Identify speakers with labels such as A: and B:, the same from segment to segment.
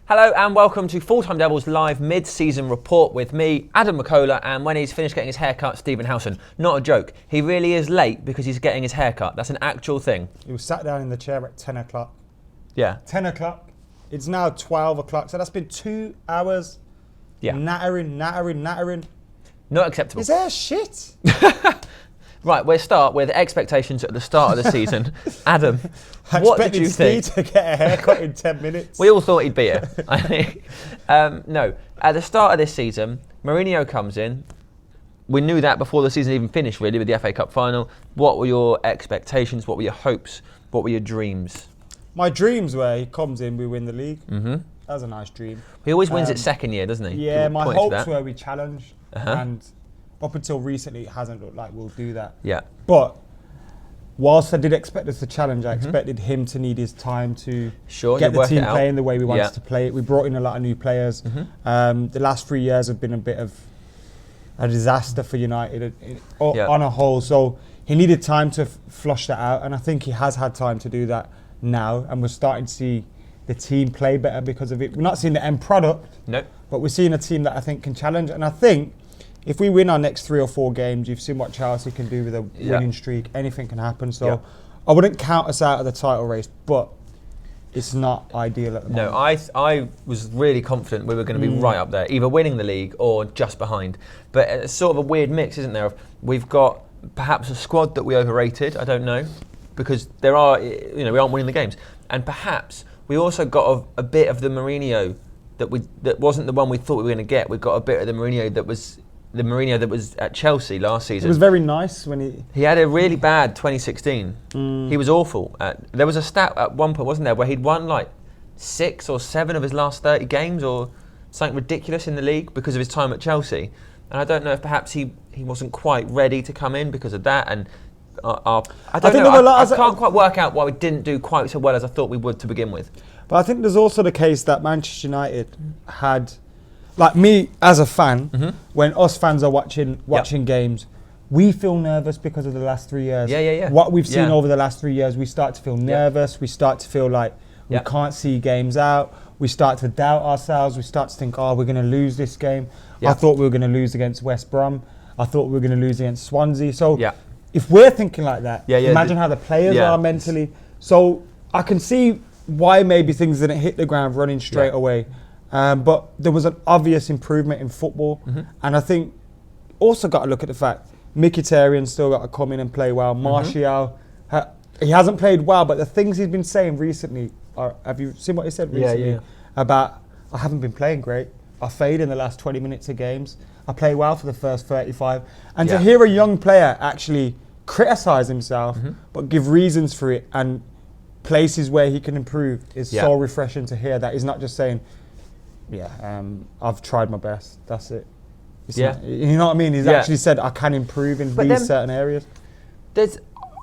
A: Hello and welcome to Full Time Devils live mid-season report with me, Adam McCullough, and when he's finished getting his haircut, Stephen Howson. Not a joke. He really is late because he's getting his haircut. That's an actual thing.
B: He was sat down in the chair at 10 o'clock.
A: Yeah.
B: 10 o'clock. It's now 12 o'clock, so that's been 2 hours.
A: Yeah.
B: Nattering.
A: Not acceptable.
B: His hair shit.
A: Right, we'll start with expectations at the start of the season. Adam,
B: I
A: what did you
B: expected
A: think?
B: Steve to get a haircut in 10 minutes.
A: We all thought he'd be here. I think. No, at the start of this season, Mourinho comes in. We knew that before the season even finished, really, with the FA Cup final. What were your expectations? What were your hopes? What were your dreams?
B: My dreams were he comes in, we win the league.
A: Mm-hmm.
B: That was a nice dream.
A: He always wins it second year, doesn't he?
B: Yeah,
A: People
B: my
A: point to
B: hopes
A: that.
B: were we challenge,
A: Uh-huh.
B: and up until recently, it hasn't looked like we'll do that.
A: Yeah.
B: But whilst I did expect us to challenge, I expected him to need his time to
A: Sure,
B: get
A: you
B: the
A: work it
B: team
A: out.
B: playing the way we wanted
A: Yeah.
B: to play it. We brought in a lot of new players. The last 3 years have been a bit of a disaster for United
A: Yeah.
B: on a whole. So he needed time to flush that out, and I think he has had time to do that now. And we're starting to see the team play better because of it. We're not seeing the end product,
A: Nope.
B: but we're seeing a team that I think can challenge. And I think if we win our next 3 or 4 games, you've seen what Chelsea can do with a winning streak. Anything can happen. So I wouldn't count us out of the title race, but it's not ideal at the moment.
A: No, I was really confident we were going to be right up there, either winning the league or just behind. But it's sort of a weird mix, isn't there? We've got perhaps a squad that we overrated, I don't know, because there are, we aren't winning the games. And perhaps we also got a bit of the Mourinho that wasn't the one we thought we were going to get. We got a bit of the Mourinho that was at Chelsea last season.
B: It was very nice when
A: He had a really bad 2016. He was awful. There was a stat at one point, wasn't there, where he'd won like 6 or 7 of his last 30 games or something ridiculous in the league because of his time at Chelsea. And I don't know if perhaps he wasn't quite ready to come in because of that. And I can't quite work out why we didn't do quite so well as I thought we would to begin with.
B: But I think there's also the case that Manchester United had, like me as a fan, when us fans are watching games, we feel nervous because of the last 3 years.
A: Yeah.
B: What we've seen over the last 3 years, we start to feel nervous. We start to feel like we can't see games out. We start to doubt ourselves. We start to think, we're going to lose this game. I thought we were going to lose against West Brom. I thought we were going to lose against Swansea. So if we're thinking like that, imagine how the players are mentally. So I can see why maybe things didn't hit the ground running straight away. But there was an obvious improvement in football. And I think also got to look at the fact Mkhitaryan's still got to come in and play well. Martial, he hasn't played well, but the things he's been saying recently, have you seen what he said recently? About, I haven't been playing great. I fade in the last 20 minutes of games. I play well for the first 35. And to hear a young player actually criticise himself, but give reasons for it and places where he can improve is so refreshing to hear. That he's not just saying, I've tried my best, that's it. You know what I mean? He's actually said, I can improve in these certain areas.
A: There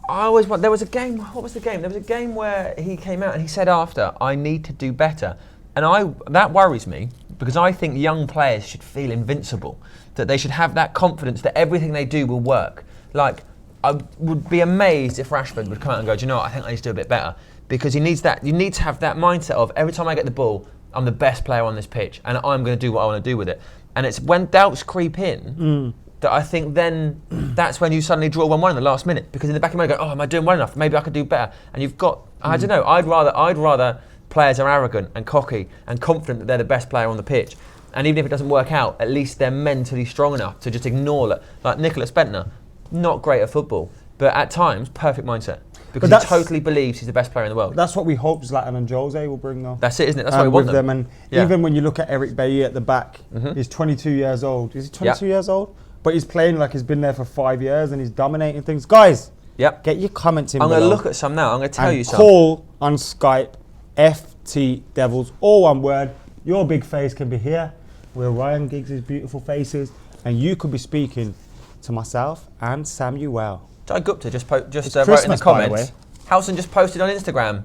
A: was a game, what was the game? There was a game where he came out and he said after, I need to do better. And that worries me because I think young players should feel invincible, that they should have that confidence that everything they do will work. Like, I would be amazed if Rashford would come out and go, do you know what, I think I need to do a bit better. Because he needs that. You need to have that mindset of every time I get the ball, I'm the best player on this pitch and I'm going to do what I want to do with it. And it's when doubts creep in that I think then that's when you suddenly draw 1-1 in the last minute. Because in the back of your mind you go, am I doing well enough? Maybe I could do better. And you've got, I don't know, I'd rather players are arrogant and cocky and confident that they're the best player on the pitch. And even if it doesn't work out, at least they're mentally strong enough to just ignore it. Like Nicholas Bentner, not great at football, but at times, perfect mindset. Because he totally believes he's the best player in the world.
B: That's what we hope Zlatan and Jose will bring though.
A: That's it, isn't it? That's why we want them.
B: And even when you look at Eric Bailly at the back, he's 22 years old. Is he 22 years old? But he's playing like he's been there for 5 years and he's dominating things. Guys, get your comments in below.
A: I'm going to look at some now. I'm going to tell you some.
B: Call on Skype, FT Devils, all one word. Your big face can be here. We're Ryan Giggs' beautiful faces. And you could be speaking to myself and Samuel.
A: Jai Gupta just wrote in the comments. Howson just posted on Instagram.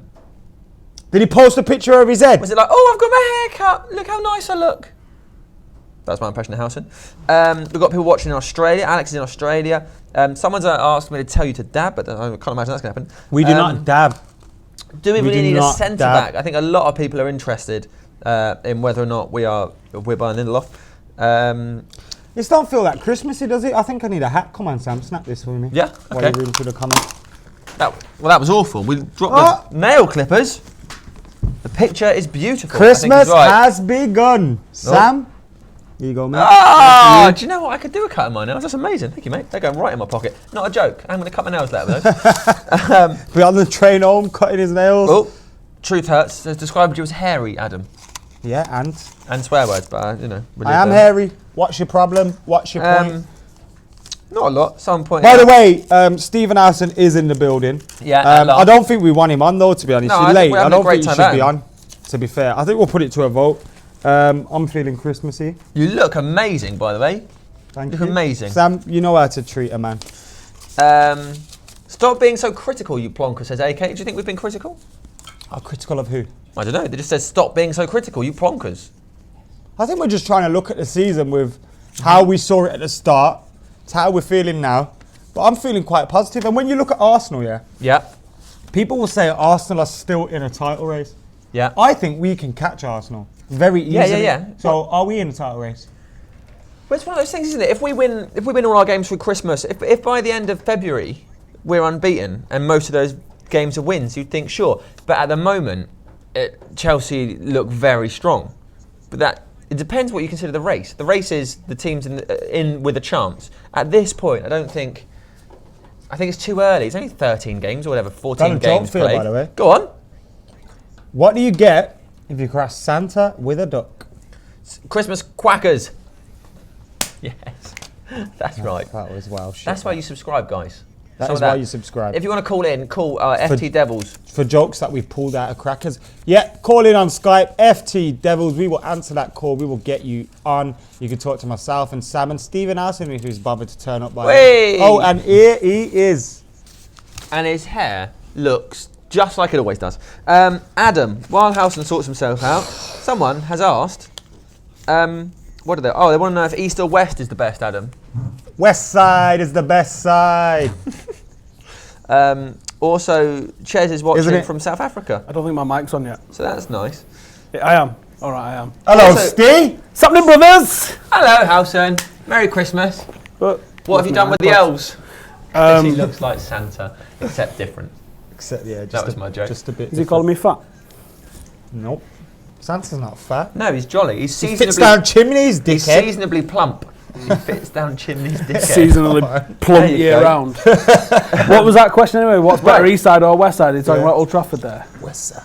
B: Did he post a picture of his head?
A: Was it like, I've got my hair cut. Look how nice I look. That's my impression of Howson. We've got people watching in Australia. Alex is in Australia. Someone's asked me to tell you to dab, but I can't imagine that's going to happen.
B: We do not dab.
A: Do we really need a centre back? I think a lot of people are interested. in whether or not we're buying Lindelof.
B: This don't feel that Christmassy, does it? I think I need a hat. Come on, Sam, snap this for me.
A: Yeah,
B: While
A: okay.
B: you're reading through the comments.
A: That was awful. We dropped the nail clippers. The picture is beautiful.
B: Christmas
A: right.
B: has begun. Sam, here you go, mate.
A: Ah, do you know what? I could do a cut of my nails. That's amazing. Thank you, mate. They're going right in my pocket. Not a joke. I'm going to cut my nails later with those.
B: We're on the train home, cutting his nails.
A: Oh, truth hurts. Has described you as hairy, Adam.
B: Yeah,
A: And swear words, but we'll
B: I am hairy. What's your problem? What's your point?
A: Not a lot. Some point.
B: By the way, Stephen Alson is in the building.
A: Yeah.
B: I don't think we want him on though. To be honest,
A: No,
B: he's late.
A: we're
B: I
A: having a
B: don't
A: great
B: think he
A: time
B: should be
A: out.
B: on. To be fair, I think we'll put it to a vote. I'm feeling Christmassy.
A: You look amazing, by the way.
B: Thank
A: You
B: you.
A: look amazing.
B: Sam, you know how to treat a man.
A: Stop being so critical, you plonker, says AK. Do you think we've been critical?
B: Oh, critical of who?
A: I don't know. They just said stop being so critical, you plonkers.
B: I think we're just trying to look at the season with how we saw it at the start to how we're feeling now. But I'm feeling quite positive. And when you look at Arsenal,
A: Yeah.
B: people will say Arsenal are still in a title race.
A: Yeah.
B: I think we can catch Arsenal very easily.
A: Yeah.
B: So are we in a title race?
A: But it's one of those things, isn't it? If we win all our games through Christmas, if by the end of February we're unbeaten and most of those games are wins, you'd think sure. But at the moment, Chelsea look very strong. But it depends what you consider the race. The race is the teams in with a chance. At this point, I think it's too early. It's only 13 games or whatever, 14 games
B: feel,
A: played.
B: by the way.
A: Go on.
B: What do you get if you cross Santa with a duck?
A: Christmas quackers. Yes, that's right.
B: That was wow shit.
A: That's why you subscribe, guys.
B: That
A: Some
B: is
A: of
B: why you subscribe.
A: If you want to call in, call FT Devils.
B: For jokes that we've pulled out of crackers. Yeah, call in on Skype, FT Devils. We will answer that call. We will get you on. You can talk to myself and Sam and Stephen Alson, who's bothered to turn up by
A: Whey!
B: Oh, and here he is.
A: And his hair looks just like it always does. Adam, while Howson sorts himself out, someone has asked, what are they? Oh, they want to know if East or West is the best, Adam.
B: West side is the best side.
A: Also, Ches is watching
B: Isn't it?
A: from South Africa,
C: I don't think my mic's on yet.
A: so that's nice.
C: Yeah, I am. All right, I am.
B: Hello,
A: Also-
B: Steve.
C: What's happening, brothers?
A: Hello, Howson. Merry Christmas.
C: But
A: What have you done with the elves? he
C: Um,
A: looks like Santa, except different.
B: Except, yeah,
A: That was my joke.
B: Just a bit.
C: is he calling me fat?
B: Nope. Santa's not fat.
A: No, he's jolly. He's
B: He fits
A: seasonably,
B: down chimneys,
A: he's
B: dickhead.
A: seasonably plump. He fits down chimneys, dickhead.
C: Seasonally
A: There
C: plump
A: you
C: year
A: go.
C: round. What was that question anyway? What's better,
A: Right.
C: East Side or West Side? Are you talking
B: Yeah.
C: about Old Trafford there?
B: West side.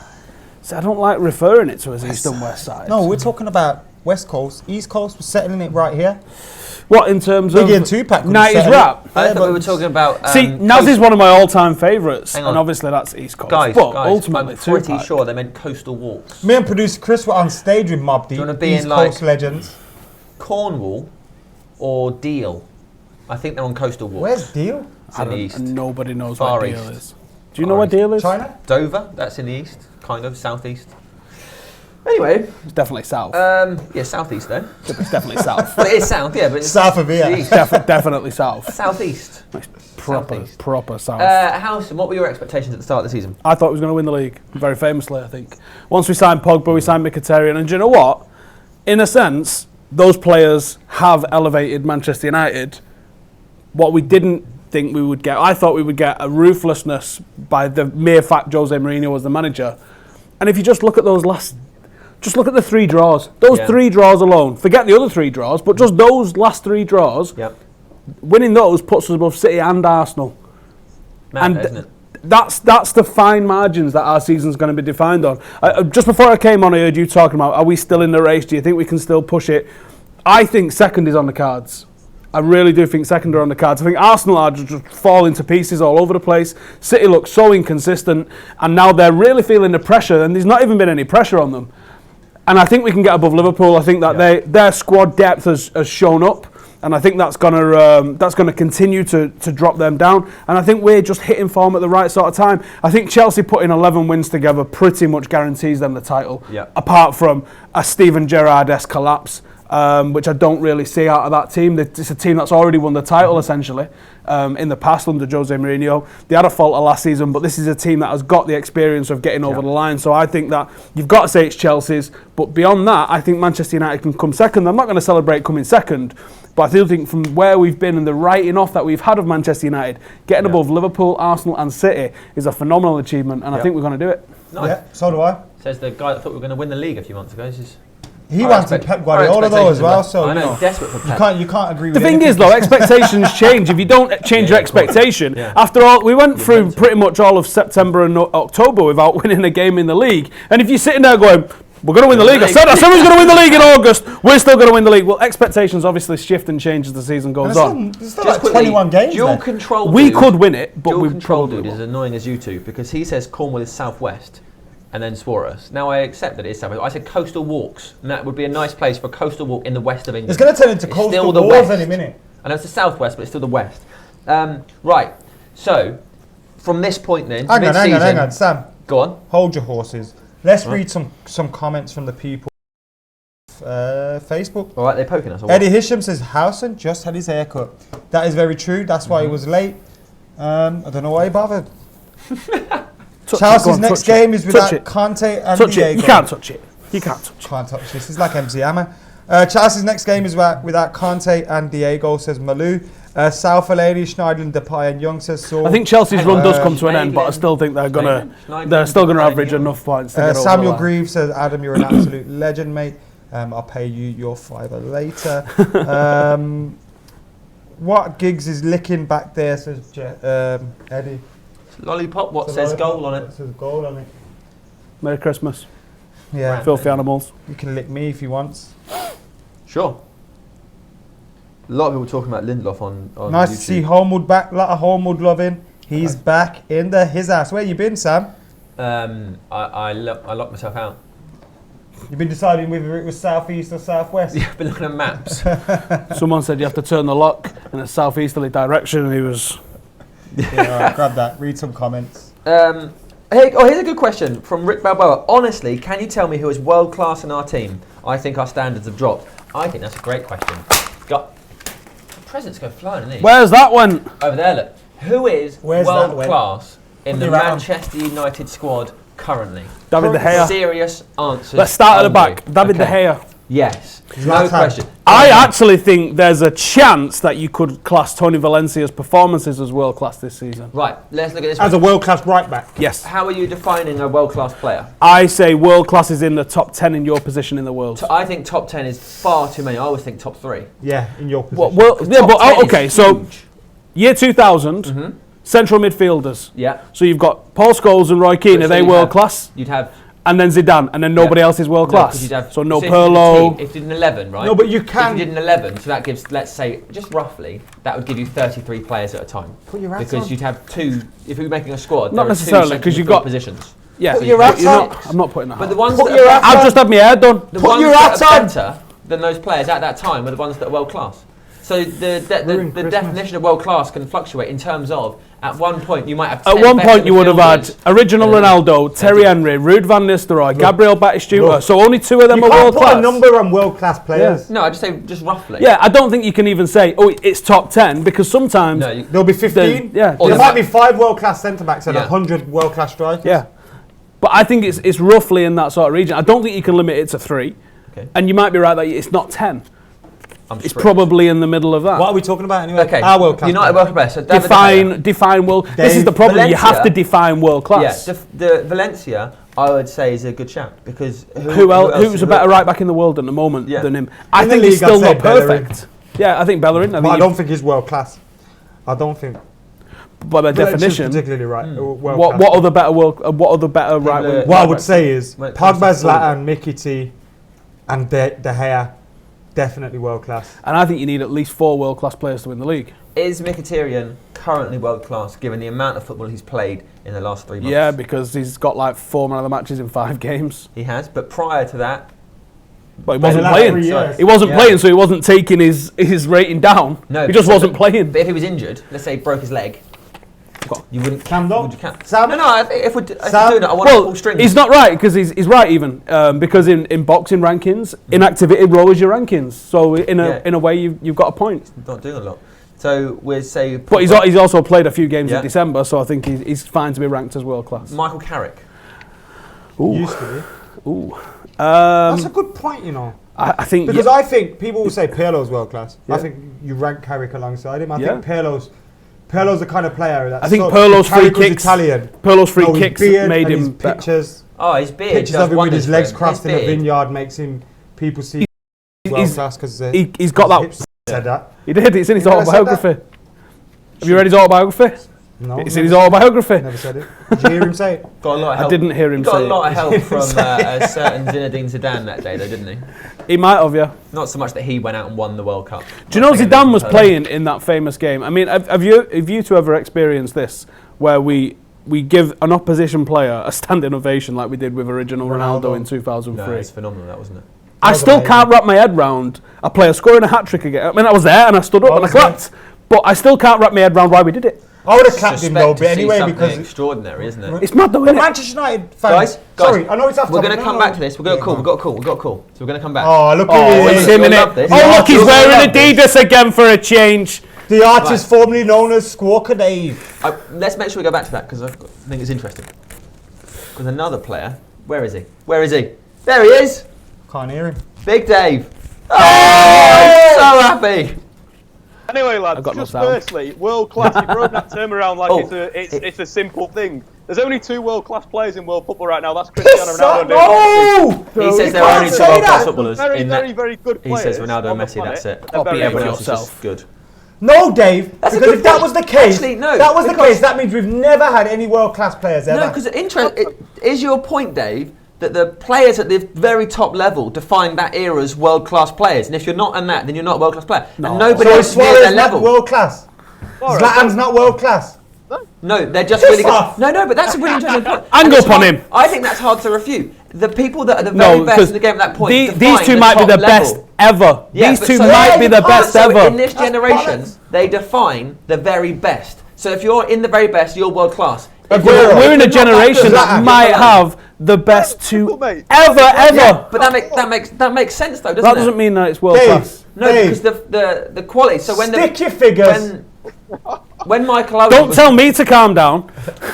C: See, I don't like referring it to as East and West Side.
B: No, we're talking about West Coast. East Coast, we're settling it right here.
C: What, in terms of
B: Biggie and Tupac. couldn't
C: 90s
B: settle it.
C: rap?
A: I
B: Yeah,
A: thought we
B: but-
A: were talking about.
C: See, Naz is one of my all-time favourites,
A: Hang
C: and
A: on.
C: obviously that's East Coast.
A: Guys,
C: but
A: guys,
C: ultimately,
A: I'm pretty
C: Tupac.
A: sure they meant coastal walks.
B: Me and producer Chris were on stage with Mobb Deep,
A: you wanna be
B: East
A: in, like-
B: Coast legends.
A: Cornwall or Deal. I think they're on coastal walks.
B: Where's Deal?
A: It's
C: I
A: in the
C: don't,
A: east.
C: and nobody knows
A: Far
C: where Deal
A: East.
C: is. Do you know where
A: East.
C: Deal is?
B: China?
A: Dover, that's in the east, kind of, southeast. Anyway,
C: It's definitely south.
A: yeah, southeast though.
C: It's definitely south.
A: Well, it is south, yeah, but it's
B: South of here.
A: the east.
C: Definitely south.
A: Southeast. Southeast.
C: Proper south.
A: Howson, what were your expectations at the start of the season?
C: I thought we was going to win the league, very famously, I think. Once we signed Pogba, we signed Mkhitaryan, and do you know what? In a sense, those players have elevated Manchester United. What we didn't think we would get, I thought we would get a ruthlessness by the mere fact Jose Mourinho was the manager. And if you just look at those just look at the 3 draws. Those
A: Yeah.
C: 3 draws alone. Forget the other 3 draws, but just those last 3 draws.
A: Yep.
C: Winning those puts us above City and Arsenal.
A: Mad,
C: And
A: isn't it?
C: that's the fine margins that our season's going to be defined on. Just before I came on, I heard you talking about, are we still in the race? Do you think we can still push it? I think second is on the cards. I really do think second are on the cards. I think Arsenal are just falling to pieces all over the place. City looks so inconsistent, and now they're really feeling the pressure, and there's not even been any pressure on them. And I think we can get above Liverpool. I think that their squad depth has shown up, and I think that's gonna continue to drop them down. And I think we're just hitting form at the right sort of time. I think Chelsea putting 11 wins together pretty much guarantees them the title.
A: Yeah.
C: Apart from a Steven Gerrard-esque collapse, which I don't really see out of that team. It's a team that's already won the title, essentially, in the past under Jose Mourinho. They had a falter last season, but this is a team that has got the experience of getting over the line. So I think that you've got to say it's Chelsea's, but beyond that, I think Manchester United can come second. I'm not going to celebrate coming second, but I do think from where we've been and the writing off that we've had of Manchester United, getting above Liverpool, Arsenal and City is a phenomenal achievement, and I think we're going to do it.
A: Nice.
B: Yeah, so do I.
A: Says the guy that thought we were going to win the league a few months ago.
B: He wanted Pep Guardiola though as well, so
A: I know, desperate for Pep.
B: you can't agree
C: The
B: with
C: thing
B: anything.
C: is, though, expectations change. If you don't change your expectation, after all, we went through pretty much all of September and October without winning a game in the league. And if you're sitting there going, we're going to win the league, I said we're going to win the league in August, we're still going to win the league. Well, expectations obviously shift and change as the season goes on.
B: There's still like 21 games
A: Dual
B: left.
A: Control
C: We
A: Dude,
C: could win it, but
A: Dual
C: we
A: Control
C: probably
A: Dude is
C: won't.
A: as annoying as you two because he says Cornwall is southwest and then Sporus. Now I accept that it is southwest. I said Coastal Walks, and that would be a nice place for a coastal walk in the west of England.
B: It's going to turn into
A: It's
B: coastal
A: still the
B: wars
A: west.
B: any minute.
A: I know it's the southwest, but it's still the west. Right, so from this point then, mid-season,
B: Hang on, Sam.
A: Go on.
B: Hold your horses. Let's read some comments from the people. Facebook.
A: All right, they're poking us. Or what?
B: Eddie Hisham says Howson just had his haircut. That is very true. That's why he was late. I don't know why he bothered. Chelsea's next game is without Conte and Diego.
C: You can't touch it. You can't touch it.
B: Can't touch this. It's like MC Hammer. Chelsea's next game is without Conte and Diego, says Malou. South Lady, Schneidlin, Depay and Young, says so.
C: I think Chelsea's run does come to an end, but I still think they're
A: Schneidlin,
C: still going to
A: Depay,
C: average
A: Young.
C: enough points to get over
B: Samuel
C: the line.
B: Grieve says, Adam, you're an absolute legend, mate. I'll pay you your fiver later. What Giggs is licking back there, says Eddie.
A: Lollipop, what
B: It's a
A: says
B: lollipop.
A: goal on
B: It
A: it?
B: says goal on it.
C: Merry Christmas,
B: Yeah,
C: filthy animals.
B: you can lick me if you want.
A: Sure. A lot of people talking about Lindelof on
B: Nice
A: YouTube.
B: to see Homewood back. A lot of Homewood loving. He's back in his house. Where you been, Sam?
A: I locked myself out.
B: You've been deciding whether it was southeast or southwest.
A: Yeah, I've been looking at maps.
C: Someone said you have to turn the lock in a southeasterly direction, and he was.
B: Yeah, all right, grab that. Read some comments.
A: Here's a good question from Rick Balboa. Honestly, can you tell me who is world class in our team? I think our standards have dropped. I think that's a great question. Got presents go flying, isn't he?
C: Where's that one?
A: Over there, look. Who is
B: Where's that
A: world class in the
B: Put your hat on.
A: Manchester United squad currently?
C: David De Gea.
A: Serious answers.
C: Let's start at the
A: only.
C: back. David De
A: Okay.
C: Gea.
A: Yes. No
B: Zlatan.
A: question.
C: I actually think there's a chance that you could class Tony Valencia's performances as world class this season.
A: Right, let's look at this.
B: As a world-class right-back.
C: Yes.
A: How are you defining a world class player?
C: I say world class is in the top 10 in your position in the world.
A: I think top 10 is far too many. I always think top 3.
B: Yeah, in your position.
C: Okay, so year 2000, central midfielders.
A: Yeah.
C: So you've got Paul Scholes and Roy Keane.
A: So
C: Are they
A: you'd
C: world
A: have-
C: class?
A: You'd have.
C: And then Zidane, and then nobody else is world
A: No, 'cause
C: class.
A: you'd have-
C: So no
A: if you did a
C: Pirlo.
A: team- If you did an 11, right?
B: No, but you
A: If
B: can-
A: you did an 11, so that gives, let's say, just roughly, that would give you 33 players at a time.
B: Put your hats
A: Because
B: on.
A: you'd have two, if you were making a squad,
C: Not
A: there are two
C: necessarily, 'cause you've
A: central
C: got-
A: positions.
C: Yeah,
B: Put your hats on.
C: I'm not putting that.
A: But the
C: on.
A: ones
B: Put
A: that
B: your
A: are
B: hats
A: better,
C: I've just had my hair done.
A: the
B: Put
A: ones
B: your
A: that
B: hats
A: are
B: on.
A: better than those players at that time were the ones that are world class. So the
B: Ruined Christmas.
A: definition of world class can fluctuate in terms of, at one point you might have
C: At
A: 10
C: one
A: better
C: point, you would have had
A: midfielders.
C: original
A: Yeah.
C: Ronaldo, Terry Henry, Ruud van Nistelrooy, Gabriel Batistuta.
B: Look.
C: So only two of them
B: You
C: are
B: can't
C: world
B: put
C: class.
B: a number on world-class players.
A: No, I just say just roughly.
C: Yeah, I don't think you can even say, oh, it's top 10, because sometimes.
A: No,
B: There'll be 15.
C: Yeah.
A: Or
B: There
A: the
B: might
A: back-
B: be 5 world-class centre-backs and
A: Yeah.
B: 100 world-class strikers.
C: Yeah. But I think it's roughly in that sort of region. I don't think you can limit it to 3.
A: Okay.
C: And you might be right that it's not 10.
A: I'm
C: It's
A: strict.
C: probably in the middle of that.
B: What are we talking about anyway?
A: Okay.
B: Our world-class
A: United
B: players.
A: world class. So David De Gea.
C: Define world. This is
B: Dave
C: the problem. You have
A: Valencia.
C: to define world class.
A: Yeah, the Valencia, I would say, is a good shout because
C: Who's a better right back in the world at the moment
A: Yeah.
C: than him? I
B: In the
C: think he's
B: league, I'd
C: still
B: say
C: not
B: Bellerin.
C: perfect. Yeah, I think Bellerin.
B: But I don't think he's world-class. I don't think.
C: by
B: Valencia's
C: definition.
B: particularly right.
C: What other better right wing?
B: What I would say is
A: When it comes
B: Pogba,
A: to
B: Zlatan, Mickey T, and De Gea, definitely world-class.
C: And I think you need at least 4 world class players to win the league.
A: Is Mkhitaryan currently world class given the amount of football he's played in the last 3 months?
C: Yeah, because he's got like 4 man of the matches in 5 games.
A: He has, but prior to that,
C: But he wasn't
B: the last
C: playing.
B: 3 years.
C: He wasn't
A: Yeah.
C: playing, so he wasn't taking his rating down.
A: no.
C: He just
A: but-
C: wasn't playing.
A: But if he was injured, let's say he broke his leg, You wouldn't.
B: Cam Dog?
A: Would you count?
B: Sam?
A: No, I think if we're doing
B: Sam?
A: it, I want full strings.
C: he's not right because he's right even because in boxing rankings, inactivity lowers your rankings. So in a way, you've got a point.
A: Not doing a lot. So we'll say.
C: But he's also played a few games in December, so I think he's fine to be ranked as world class.
A: Michael Carrick.
C: Ooh.
B: Used to be.
C: Ooh.
B: That's a good point, you know.
C: I think
B: because I think people will say Pirlo's world class. I think you rank Carrick alongside him. I think Pirlo's the kind of player that.
C: I think Pirlo's free kicks.
B: Italian.
C: Pirlo's free kicks made him.
B: His pictures.
A: Oh, his beard.
B: Pictures of him with his legs crossed in a vineyard makes him people see world class because
C: he's got that.
B: Said that.
C: He did. It's in his autobiography. Have you read his autobiography?
B: No.
C: It's in his autobiography.
B: Never said it. Did you hear him say it?
A: Got a lot of help.
C: I didn't hear him say it.
A: Got a lot of help from a certain Zinedine Zidane that day, though, didn't he?
C: He might have, yeah.
A: Not so much that he went out and won the World Cup.
C: Do you know Zidane was playing in that famous game? I mean, have you two ever experienced this, where we give an opposition player a standing ovation like we did with original Ronaldo in 2003?
A: No, it's phenomenal, that wasn't it?
C: I still can't wrap my head round a player scoring a hat-trick again. I mean, I was there and I stood up and I clapped, but I still can't wrap my head round why we did it.
B: I would have clapped him though, but anyway, because
A: extraordinary, isn't it?
C: It's mad though, isn't it?
B: Manchester United fans.
A: Guys,
B: sorry, I know it's after.
A: We're going to come back to this. We've got a call. We've got a call. So we're going to come back.
B: Oh, look
C: it's him in it. Oh, look, he's wearing Adidas again for a change.
B: The artist formerly known as Squawker Dave.
A: Let's make sure we go back to that because I think it's interesting. Because another player, where is he? Where is he? There he is.
B: Can't hear him.
A: Big Dave. Oh, so happy.
D: Anyway, lads, just firstly, world class. You've broken that term around like it's a simple thing. There's only 2 world class players in world football right now. That's Cristiano Ronaldo and
A: Messi. He says there are only 2 world class footballers.
D: Very good players.
A: He says Ronaldo and Messi. That's it.
C: Everyone else is just
A: good.
B: No, Dave.
A: That's
B: because if that was the case,
A: actually, no,
B: that was the case. That means we've never had any world class players ever.
A: No, because is your point, Dave, that the players at the very top level define that era's world-class players, and if you're not in that, then you're not a world-class player. No. And nobody else near their level.
B: World class. Zlatan's not world class.
A: No, they're just really good. No, but that's a really interesting point.
C: Angle upon him.
A: I think that's hard to refute. The people that are the very best in the game at that point.
C: These two might be the best ever. These two might be the best ever.
A: In this generation, they define the very best. So if you're in the very best, you're world-class.
C: We're in a generation that might have the best 2 ever.
A: Yeah, but that makes sense though, doesn't it?
C: That doesn't mean that it's world class.
A: No, because the quality. So when
B: stick your figures.
A: When Michael Owen
C: don't tell me to calm down.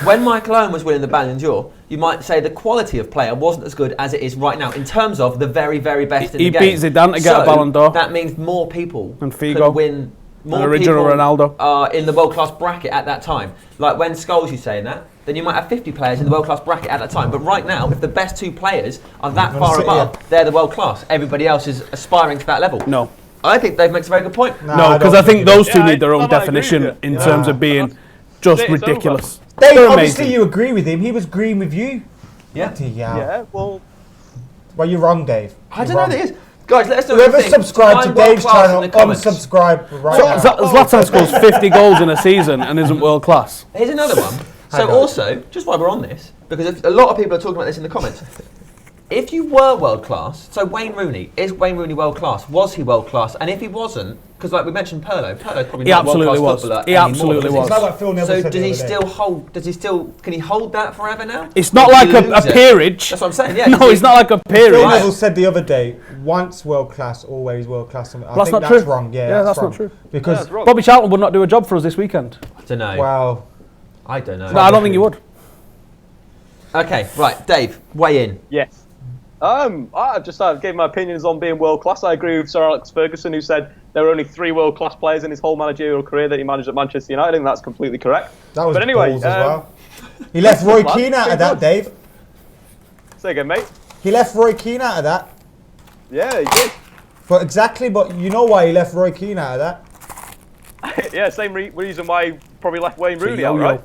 A: When Michael Owen was winning the Ballon d'Or, you might say the quality of player wasn't as good as it is right now in terms of the very, very best in the game.
C: He beat Zidane to get a Ballon d'Or.
A: That means more people
C: and Figo
A: could win. More
C: original
A: people
C: Ronaldo
A: are in the world-class bracket at that time. Like when Scholes you saying that, then you might have 50 players in the world-class bracket at that time. But right now, if the best 2 players are that far above, they're the world-class. Everybody else is aspiring to that level.
C: No.
A: I think Dave makes a very good point.
C: No, because I think those two need their own definition in terms of being just ridiculous.
B: Dave, obviously you agree with him. He was agreeing with you.
D: Yeah, well,
B: you're wrong, Dave.
A: I don't know what it is. Guys, let us know.
B: Whoever subscribed to Dave's channel, unsubscribe right now.
C: Zlatan scores 50 goals in a season and isn't world class.
A: Here's another one. So also, just while we're on this, because if a lot of people are talking about this in the comments, if you were world class, so Wayne Rooney, is Wayne Rooney world class? Was he world class? And if he wasn't, because like we mentioned Pirlo's probably not a world class footballer
C: He absolutely was.
B: So
A: does he still hold? Can he hold that forever now?
C: It's not like a peerage.
A: That's what I'm saying. Yeah.
C: No, it's not like a peerage.
B: Phil Neville said the other day, once world class, always world class. I think that's wrong. Yeah,
C: that's not true.
B: Because
C: Bobby Charlton would not do a job for us this weekend.
A: I don't know.
B: Wow.
A: I don't know.
C: No, I don't think he would.
A: Okay, right, Dave, weigh in.
D: Yes. I just gave my opinions on being world class. I agree with Sir Alex Ferguson, who said there were only 3 world class players in his whole managerial career that he managed at Manchester United. I think that's completely correct.
B: That was
D: but anyway,
B: balls as well. He left Roy Keane out of that, Dave.
D: Say again, mate.
B: He left Roy Keane out of that.
D: Yeah, he did.
B: But you know why he left Roy Keane out of that?
D: Yeah, same reason why he probably left Wayne Rooney out, right?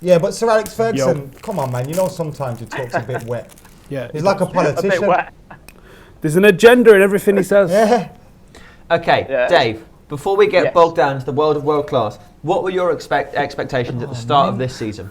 B: Yeah, but Sir Alex Ferguson, come on, man. You know sometimes he talks a bit wet.
C: Yeah,
B: he's like a politician.
D: A bit wet.
C: There's an agenda in everything he says.
B: Yeah.
A: Okay, Dave, before we get bogged down to the world of world class, what were your expectations at the start of this season?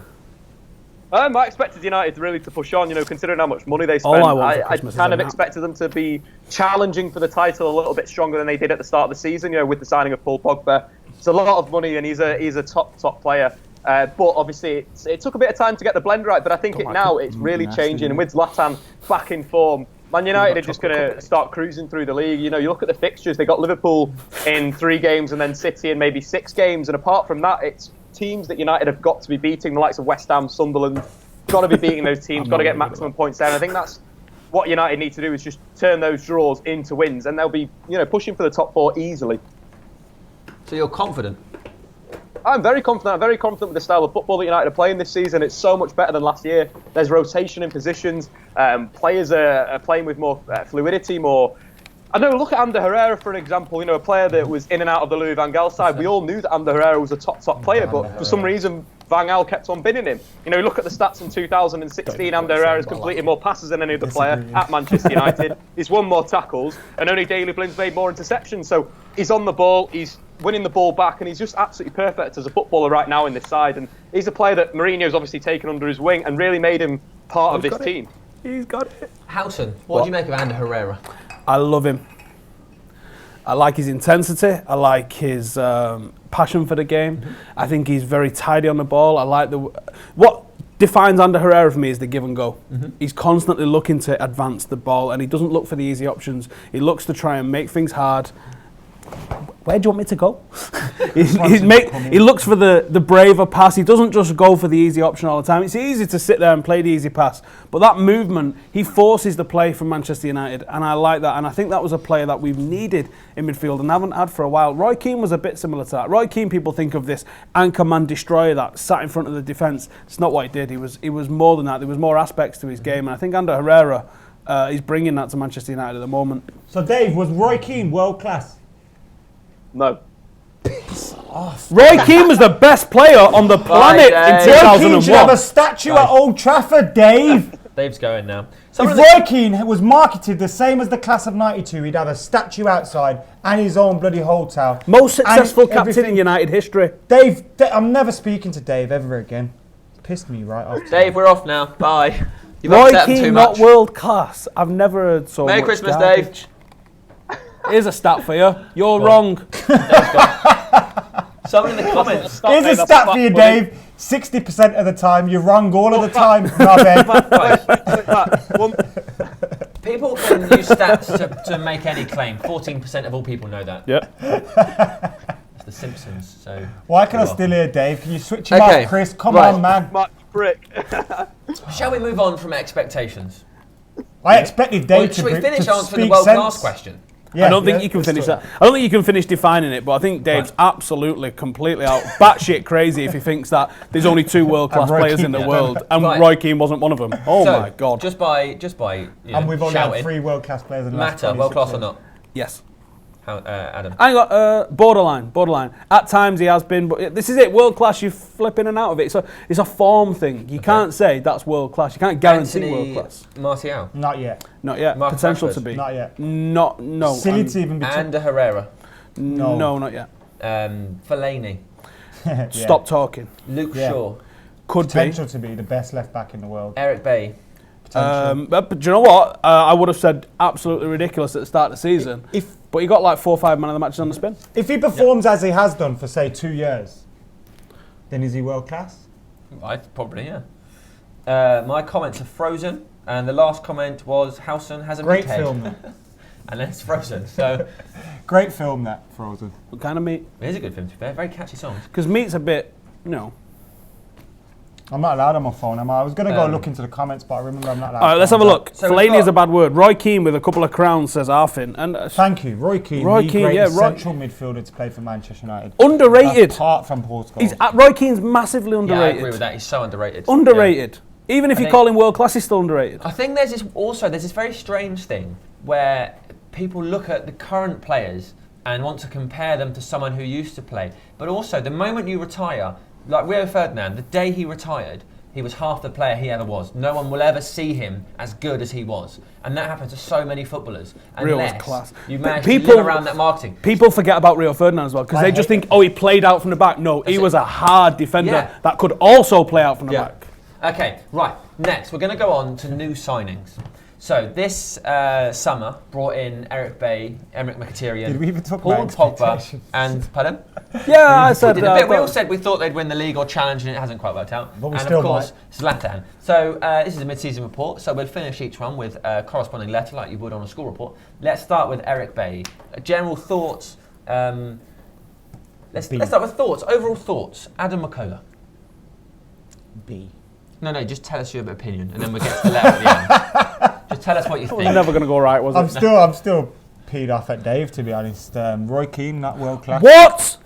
D: I expected United really to push on, considering how much money they spent. I kind of expected them to be challenging for the title a little bit stronger than they did at the start of the season, with the signing of Paul Pogba. It's a lot of money and he's a top player. But obviously, it took a bit of time to get the blend right. But I think it's really changing. And with Zlatan back in form, Man United are just going to start cruising through the league. You know, you look at the fixtures, they got Liverpool in 3 games and then City in maybe 6 games. And apart from that, it's teams that United have got to be beating, the likes of West Ham, Sunderland. Got to be beating those teams, got to get maximum points there. And I think that's what United need to do, is just turn those draws into wins. And they'll be, pushing for the top 4 easily.
A: So you're confident?
D: I'm very confident. I'm very confident with the style of football that United are playing this season. It's so much better than last year. There's rotation in positions. Players are playing with more fluidity, more... I know, look at Ander Herrera, for an example, a player that was in and out of the Louis van Gaal side. We all knew that Ander Herrera was a top player, but for some reason, Van Gaal kept on binning him. Look at the stats in 2016, Ander Herrera has completed more passes than any other player at Manchester United. He's won more tackles, and only Daley Blind's made more interceptions. So he's on the ball, he's winning the ball back, and he's just absolutely perfect as a footballer right now in this side. And he's a player that Mourinho's obviously taken under his wing and really made him part of this team.
C: He's got it.
A: Houghton, what do you make of Ander Herrera?
C: I love him. I like his intensity. I like his passion for the game. I think he's very tidy on the ball. I like what defines Ander Herrera for me is the give and go. He's constantly looking to advance the ball, and he doesn't look for the easy options. He looks to try and make things hard. Where do you want me to go? He looks for the braver pass. He doesn't just go for the easy option all the time. It's easy to sit there and play the easy pass, but that movement, he forces the play from Manchester United, and I like that. And I think that was a player that we've needed in midfield and haven't had for a while. Roy Keane was a bit similar to that. Roy Keane, people think of this anchor man destroyer that sat in front of the defence. It's not what he did. He was more than that. There was more aspects to his game, and I think Ander Herrera is bringing that to Manchester United at the moment.
B: So Dave, was Roy Keane world class?
D: No.
C: Roy Keane was the best player on the planet in 2001.
B: Roy Keane should have a statue at Old Trafford, Dave.
A: Dave's going now.
B: If Roy Keane was marketed the same as the class of '92, he'd have a statue outside and his own bloody hotel.
C: Most successful captain in United history.
B: Dave, I'm never speaking to Dave ever again. Pissed me right off.
A: Dave, we're off now. Bye. You've
C: Roy
A: upset him too
C: Keane,
A: much.
C: not world class. I've never heard so
A: Merry
C: much
A: Christmas,
C: garbage.
A: Dave.
C: Here's a stat for you. You're wrong.
A: Someone in the comments.
B: Here's a stat for you, Dave. 60% of the time, you're wrong all of the time.
A: People can use stats to make any claim. 14% of all people know that.
C: Yep.
A: It's The Simpsons. So
B: why can I still hear Dave? Can you switch him off, Chris? Come on, man.
D: Mark Brick.
A: Shall we move on from expectations?
B: I expected Dave to
A: Should we finish
B: to
A: answering the
B: speak
A: world
B: sense.
A: class question?
B: Yeah,
C: I don't think you can finish that. I don't think you can finish defining it, but I think Dave's absolutely, completely out batshit crazy if he thinks that there's only 2 world-class
B: Roy
C: players
B: Keane,
C: in the
B: yeah.
C: world, and
A: Right.
C: Roy Keane wasn't one of them. Oh
A: So,
C: my God.
A: Just by
B: And we've only had
A: shouting.
B: 3 world-class players in the last
A: Matter,
B: 26
A: world class or
B: years.
A: not?
C: Yes.
A: How, Adam?
C: I got borderline. At times he has been, but this is it. World class, you flip in and out of it. It's a form thing. You can't say that's world class. You can't guarantee
A: Anthony
C: world class.
A: Martial.
B: Not yet.
C: Not yet.
A: Marcus
C: Potential
A: Rashford.
C: to be.
B: Not yet.
C: No.
B: Silly to even be.
A: Ander Herrera.
B: No.
C: No, not yet.
A: Fellaini.
B: Yeah.
C: Stop talking.
A: Luke
B: Yeah.
A: Shaw.
C: Could
B: Potential to be the best left back in the world.
A: Eric Bailly.
B: Potential.
C: but do you know what? I would have said absolutely ridiculous at the start of the season. But he got like 4 or 5 man of the matches on the spin.
B: If he performs as he has done for say 2 years, then is he world class?
A: Probably, yeah. My comments are Frozen, and the last comment was Howson has a
B: Great
A: meathead.
B: film, that.
A: And then it's Frozen, so
B: Great film, that Frozen.
C: What kind of meat?
A: it is a good film to be fair. Very catchy songs.
C: Because meat's a bit,
B: I'm not allowed on my phone, am I? I was going to go look into the comments, but I remember I'm not allowed.
C: All right, let's have a look.
A: So
C: Fellaini is a bad word. Roy Keane with a couple of crowns, says Arfin. And
B: Thank you, Roy Keane.
C: Roy
B: the
C: Keane,
B: greatest
C: yeah, Roy-
B: central midfielder to play for Manchester United.
C: underrated.
B: Apart from Paul Scholes.
C: Roy Keane's massively
A: Yeah, I
C: underrated.
A: agree with that. He's so underrated.
C: Underrated. Even if you
A: think-
C: call him world class, he's still underrated.
A: I think there's this very strange thing where people look at the current players and want to compare them to someone who used to play. But also, the moment you retire, like Rio Ferdinand, the day he retired, he was half the player he ever was. No one will ever see him as good as he was. And that happens to so many footballers.
C: Rio was
A: Unless
C: class.
A: you manage
C: People-
A: to live around that marketing.
C: People forget about Rio Ferdinand as well because they just think, he played out from the back. No, he was a hard defender
A: Yeah.
C: that could also play out from the
A: Yeah.
C: back.
A: Okay, right. Next, we're going to go on to new signings. So this summer brought in Eric Bailly, Emerick Mkhitaryan,
B: Did we even talk
A: Paul
B: about
A: Pogba,
B: expectations?
A: and pardon?
C: Yeah, I said
A: We all said we thought they'd win the league or challenge, and it hasn't quite worked out.
B: But we
A: and
B: still
A: of course, Zlatan. So this is a mid-season report. So we'll finish each one with a corresponding letter, like you would on a school report. Let's start with Eric Bailly. General thoughts. Let's start with thoughts. Overall thoughts. Adam McCullough.
B: B.
A: No, just tell us your opinion, and then we'll get to the letter at the end. Just tell us what you think.
C: Never going to go right, was it?
B: I'm still peed off at Dave, to be honest. Roy Keane, not world class.
C: What?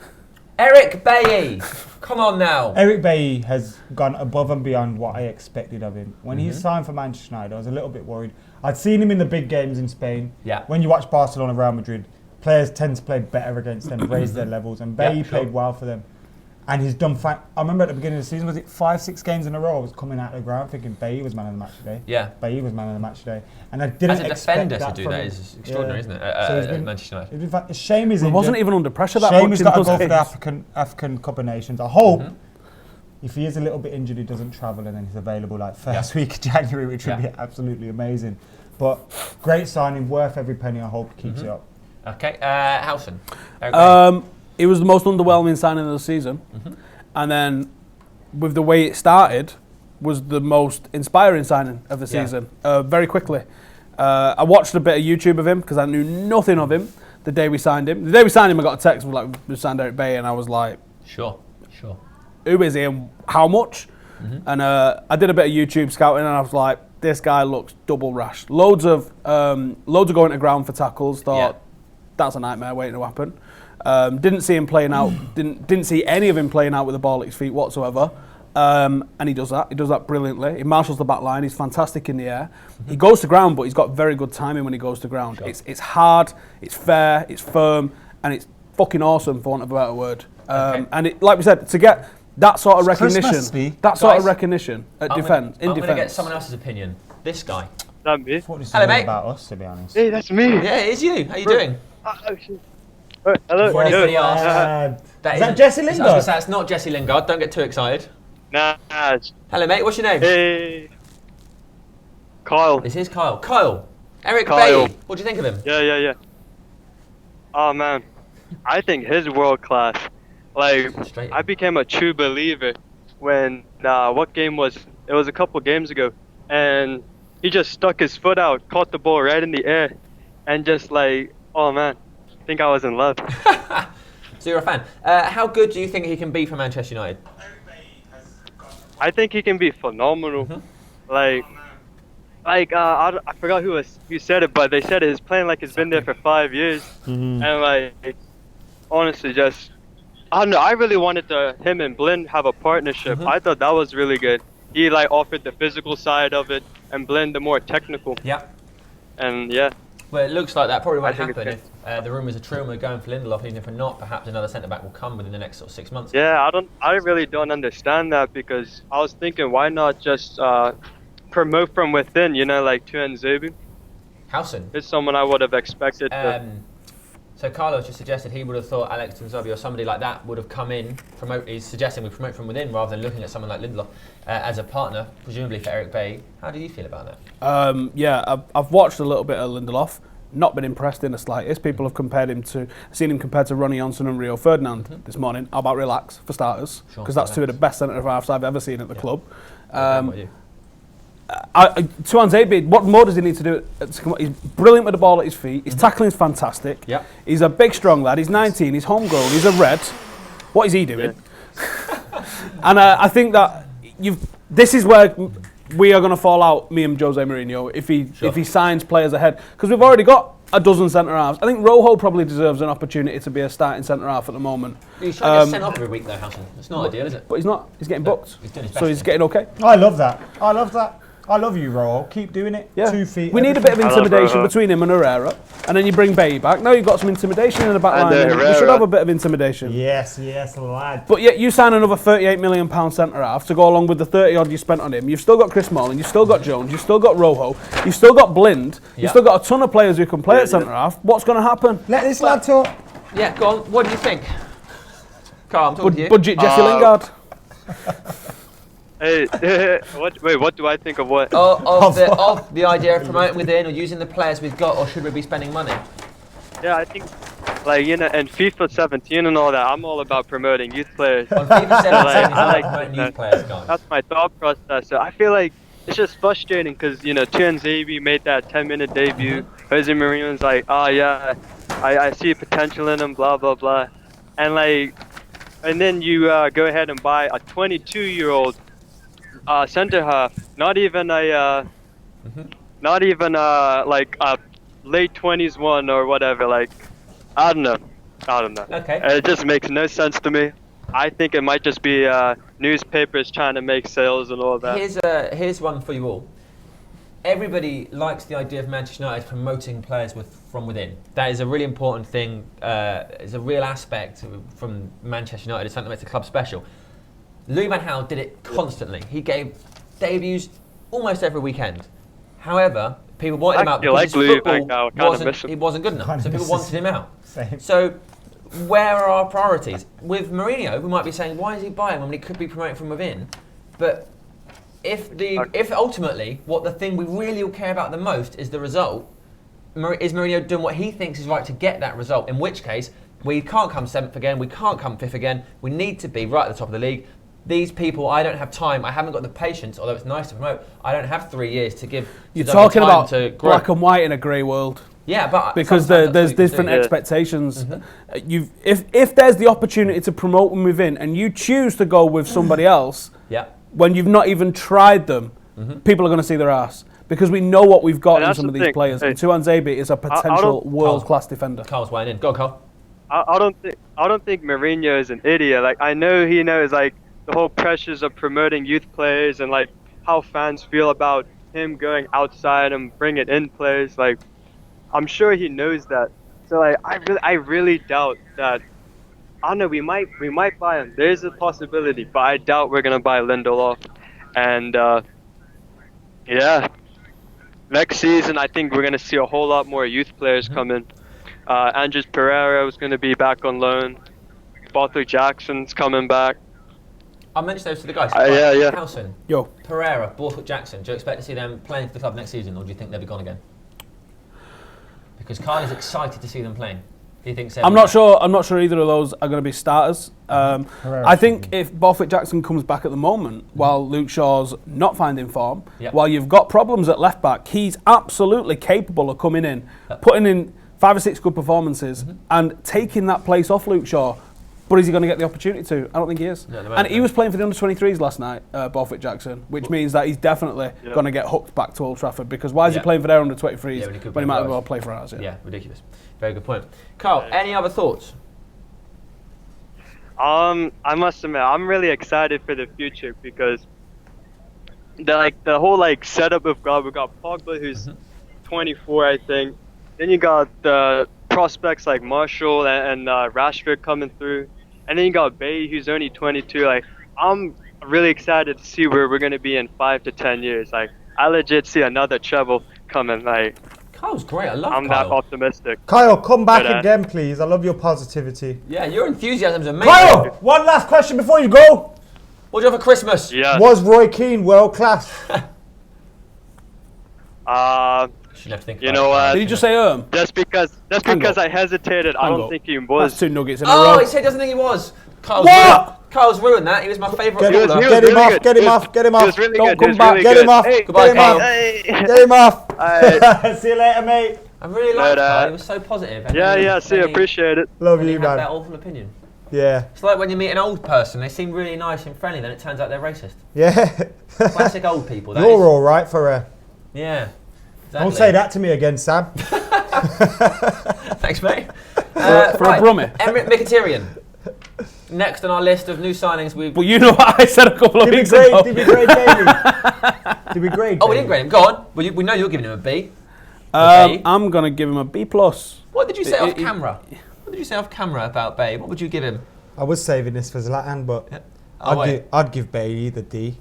A: Eric Bailly. Come on now.
B: Eric Bailly has gone above and beyond what I expected of him. When he signed for Manchester United, I was a little bit worried. I'd seen him in the big games in Spain.
A: Yeah.
B: When you watch Barcelona, Real Madrid, players tend to play better against them, raise their levels, and Bailly played well for them. And he's done fine. I remember at the beginning of the season, was it 5-6 games in a row? I was coming out of the ground thinking Bailly was man of the match today.
A: Yeah.
B: Bailly was man of the match today. And I didn't
A: As a
B: expect
A: defender
B: that
A: to do
B: from
A: that
B: him.
A: is extraordinary, isn't it?
B: So he's been-
A: Manchester United.
B: In fact, shame is
C: He
B: injured.
C: wasn't even under pressure that
B: Shame
C: much
B: he's
C: in
B: got to
C: those
B: go for the
C: games.
B: African Cup of Nations. I hope if he is a little bit injured, he doesn't travel and then he's available like first week of January, which would be absolutely amazing. But great signing, worth every penny. I hope he keeps it up.
A: Okay, Howson. Eric Bailly.
C: It was the most underwhelming signing of the season. And then with the way it started, was the most inspiring signing of the season. Very quickly. I watched a bit of YouTube of him because I knew nothing of him the day we signed him. The day we signed him, I got a text with like, we signed Eric Bailly, and I was like,
A: Sure.
C: who is he and how much? And I did a bit of YouTube scouting, and I was like, this guy looks double rash. Loads of going to ground for tackles. Thought that's a nightmare waiting to happen. Didn't see him playing out. Didn't see any of him playing out with the ball at his feet whatsoever. And he does that. He does that brilliantly. He marshals the back line. He's fantastic in the air. He goes to ground, but he's got very good timing when he goes to ground. Sure. It's hard. It's fair. It's firm, and it's fucking awesome, for want of a better word. And it, like we said, to get that sort of recognition, sort of recognition at defence.
A: I'm going to get someone else's opinion. This guy.
E: That me?
A: Hello, mate.
B: About us, to be honest.
E: Hey, that's me.
A: Yeah, it is you. How you doing?
E: Oh, shit. Hello.
A: Before anybody asks,
B: Is that
A: isn't-
B: Jesse
A: I was
B: Lingard?
A: gonna say, it's not Jesse Lingard. Don't get too excited.
E: Nah.
A: Hello, mate. What's your name?
E: Hey. Kyle.
A: This is Kyle. Kyle. Eric
E: Kyle.
A: Bailly. What do you think of him?
E: Yeah. Oh, man. I think he's world class. Like,
A: Straight in.
E: I became a true believer when, what game was it? It was a couple games ago. And he just stuck his foot out, caught the ball right in the air. And just like, oh, man. I think I was in love.
A: So you're a fan. How good do you think he can be for Manchester United?
E: I think he can be phenomenal. I forgot who said it, but they said he's playing like he's been there for 5 years, and like honestly, just I don't know. I really wanted him and Blind have a partnership. I thought that was really good. He like offered the physical side of it, and Blind the more technical.
A: Yeah.
E: And yeah.
A: Well, it looks like that probably won't
E: I think
A: happen
E: it's
A: if the rumours are true and we're going for Lindelof. Even if we're not, perhaps another centre back will come within the next sort of 6 months.
E: Yeah, I really don't understand that, because I was thinking, why not just promote from within? You know, like Tuan Zebu.
A: Howson.
E: It's someone I would have expected.
A: So Carlos just suggested he would have thought Alex Tunzabi or somebody like that would have come in, he's suggesting we promote from within rather than looking at someone like Lindelof as a partner, presumably for Eric Bailly. How do you feel about that?
C: I've watched a little bit of Lindelof, not been impressed in the slightest. People have seen him compared to Ronnie Johnson and Rio Ferdinand this morning. How about relax, for starters? Because that's two of the best centre-halves I've ever seen at the club. Tuan Zebu, what more does he need to do? He's brilliant with the ball at his feet. His tackling's fantastic.
A: Yeah.
C: He's a big, strong lad. He's 19. He's homegrown. He's a red. What is he doing? And I think that this is where we are going to fall out, me and Jose Mourinho, if he signs players ahead, because we've already got a dozen centre halves. I think Rojo probably deserves an opportunity to be a starting centre half at the moment.
A: He's trying to get sent off every week though, Howson. It's not ideal, is it?
C: But he's not. He's getting booked.
A: He's doing his best,
C: So he's getting okay.
B: I love that. I love you, Rojo. Keep doing it.
C: Yeah.
B: 2 feet.
C: We need a bit of
E: I love
C: intimidation
E: Rojo.
C: between him and Herrera, and then you bring Bailly back. Now you've got some intimidation in the back
E: And,
C: line. We should
E: Herrera.
C: have a bit of intimidation.
B: Yes, lad.
C: But yet you sign another £38 million centre half to go along with the 30 odd you spent on him. You've still got Chris Smalling, you've still got Jones, you've still got Rojo, you've still got Blind, you've still got a ton of players who can play at centre half. What's going to happen?
B: Let this lad talk.
A: Yeah, go on. What do you think? Carl, I'm talking to you.
C: Budget Jesse Lingard.
E: Hey, what do I think of what?
A: Of the idea of promoting within or using the players we've got, or should we be spending money?
E: Yeah, I think, like, you know, and FIFA 17 and all that, I'm all about promoting youth players.
A: On FIFA 17,
E: I like
A: promoting
E: that.
A: youth players, guys.
E: That's my thought process. So I feel like it's just frustrating because, you know, Tuanzebe made that 10-minute debut. Jose Mourinho's like, oh yeah, I see potential in him, blah, blah, blah. And like, and then you go ahead and buy a 22-year-old center half, not even like a late 20s one or whatever. Like, I don't know.
A: Okay.
E: It just makes no sense to me. I think it might just be newspapers trying to make sales and all that.
A: Here's one for you all. Everybody likes the idea of Manchester United promoting players from within. That is a really important thing. It's a real aspect from Manchester United. It's something that makes the club special. Louis van Gaal did it constantly. He gave debuts almost every weekend. However, people wanted him out because his football wasn't good enough. So people wanted him out.
B: Same.
A: So where are our priorities? With Mourinho, we might be saying, why is he buying when he could be promoting from within? But if ultimately what the thing we really all care about the most is the result, is Mourinho doing what he thinks is right to get that result? In which case, we can't come 7th again, we can't come 5th again, we need to be right at the top of the league. These people, I don't have time, I haven't got the patience, although it's nice to promote, I don't have 3 years to give.
C: You're talking
A: time
C: about
A: to grow.
C: black and white in a grey world.
A: Yeah, but
C: because
A: sometimes
C: there's
A: that's what you
C: different
A: can do.
C: expectations. If there's the opportunity to promote them within, and you choose to go with somebody else,
A: Yeah.
C: when you've not even tried them, people are going to see their ass. Because we know what we've got
E: And
C: in
E: that's
C: some
E: the
C: of these
E: thing.
C: players.
E: Hey,
C: And Tuanzebe is a potential world-class defender.
A: Carl's weighing in. Go on, Carl.
E: I don't think Mourinho is an idiot. Like, I know he knows like the whole pressures of promoting youth players and like how fans feel about him going outside and bringing in players. Like, I'm sure he knows that. So like, I really doubt that. I don't know. We might buy him. There's a possibility, but I doubt we're gonna buy Lindelof. And yeah, next season I think we're gonna see a whole lot more youth players come in. Andres Pereira was going to be back on loan. Borthwick Jackson's coming back.
A: I'll mention those to the guys.
E: Yeah.
A: Howson,
C: Yo.
A: Pereira, Borthwick Jackson. Do you expect to see them playing for the club next season, or do you think they'll be gone again? Because Carl is excited to see them playing. He thinks
C: I'm not sure either of those are going to be starters. I think if Borthwick Jackson comes back at the moment, while Luke Shaw's not finding form, while you've got problems at left back, he's absolutely capable of coming in, putting in 5 or 6 good performances and taking that place off Luke Shaw. But is he going to get the opportunity to? I don't think he is. And he was playing for the under-23s last night, Borthwick Jackson, which means that he's definitely going to get hooked back to Old Trafford, because why is he playing for their under-23s when he might as well play for ours?
A: Yeah, ridiculous. Very good point. Carl, any other thoughts?
E: I must admit, I'm really excited for the future because the whole setup we've got Pogba, who's 24, I think. Then you got the prospects like Marshall and Rashford coming through, and then you got Bay, who's only 22. Like, I'm really excited to see where we're gonna be in 5 to 10 years. Like, I legit see another treble coming. Like,
A: Kyle's great. I love
E: I'm
A: Kyle.
E: that optimistic.
B: Kyle, come back again, please. I love your positivity.
A: Yeah, your enthusiasm's amazing.
B: Kyle, one last question before you go.
A: What do you have for Christmas?
E: Yeah.
B: Was Roy Keane world class?
A: Should have to think
E: You
A: about
E: know
A: it.
E: what?
C: Did you just say
E: Just because I hesitated, I don't think he was.
C: That's 2 nuggets in a
A: Oh,
C: row.
A: he said he doesn't think he was. Carl's ruined that. He was my favourite
B: Get
A: baller.
B: Get him off, get him off, get him
E: He
B: off.
E: was really
C: Don't
E: good.
C: come
E: He was
C: back.
E: really
B: Get
E: good.
B: him off.
E: Hey,
A: Goodbye,
B: Get him off.
E: hey.
B: Get him off.
E: Alright.
B: See you later, mate.
A: I really liked
E: But,
A: Kyle. He was so positive. And
E: Yeah, see, appreciate it.
B: Love
A: And he
B: you,
A: had that
B: man.
A: awful opinion.
B: Yeah.
A: It's like when you meet an old person, they seem really nice and friendly, then it turns out they're racist.
B: Yeah.
A: Classic old people. That
B: You're
A: is.
B: all right for a.
A: Yeah.
B: Don't
A: Exactly.
B: say that to me again, Sam.
A: Thanks, mate.
C: For a brummie.
A: Emirates Mkhitaryan. Next on our list of new signings, we've.
C: Well, you know what I said a couple of
B: Did we
C: weeks
B: grade?
C: ago.
B: Did we grade Bailey? Did we grade?
A: Oh, we
B: Bailey?
A: didn't grade him. Go on. We know you're giving him a B.
C: I'm going to give him a B+.
A: What did you say off camera? What did you say off camera about Bay? What would you give him?
B: I was saving this for Zlatan, but I'd give Bailey the D.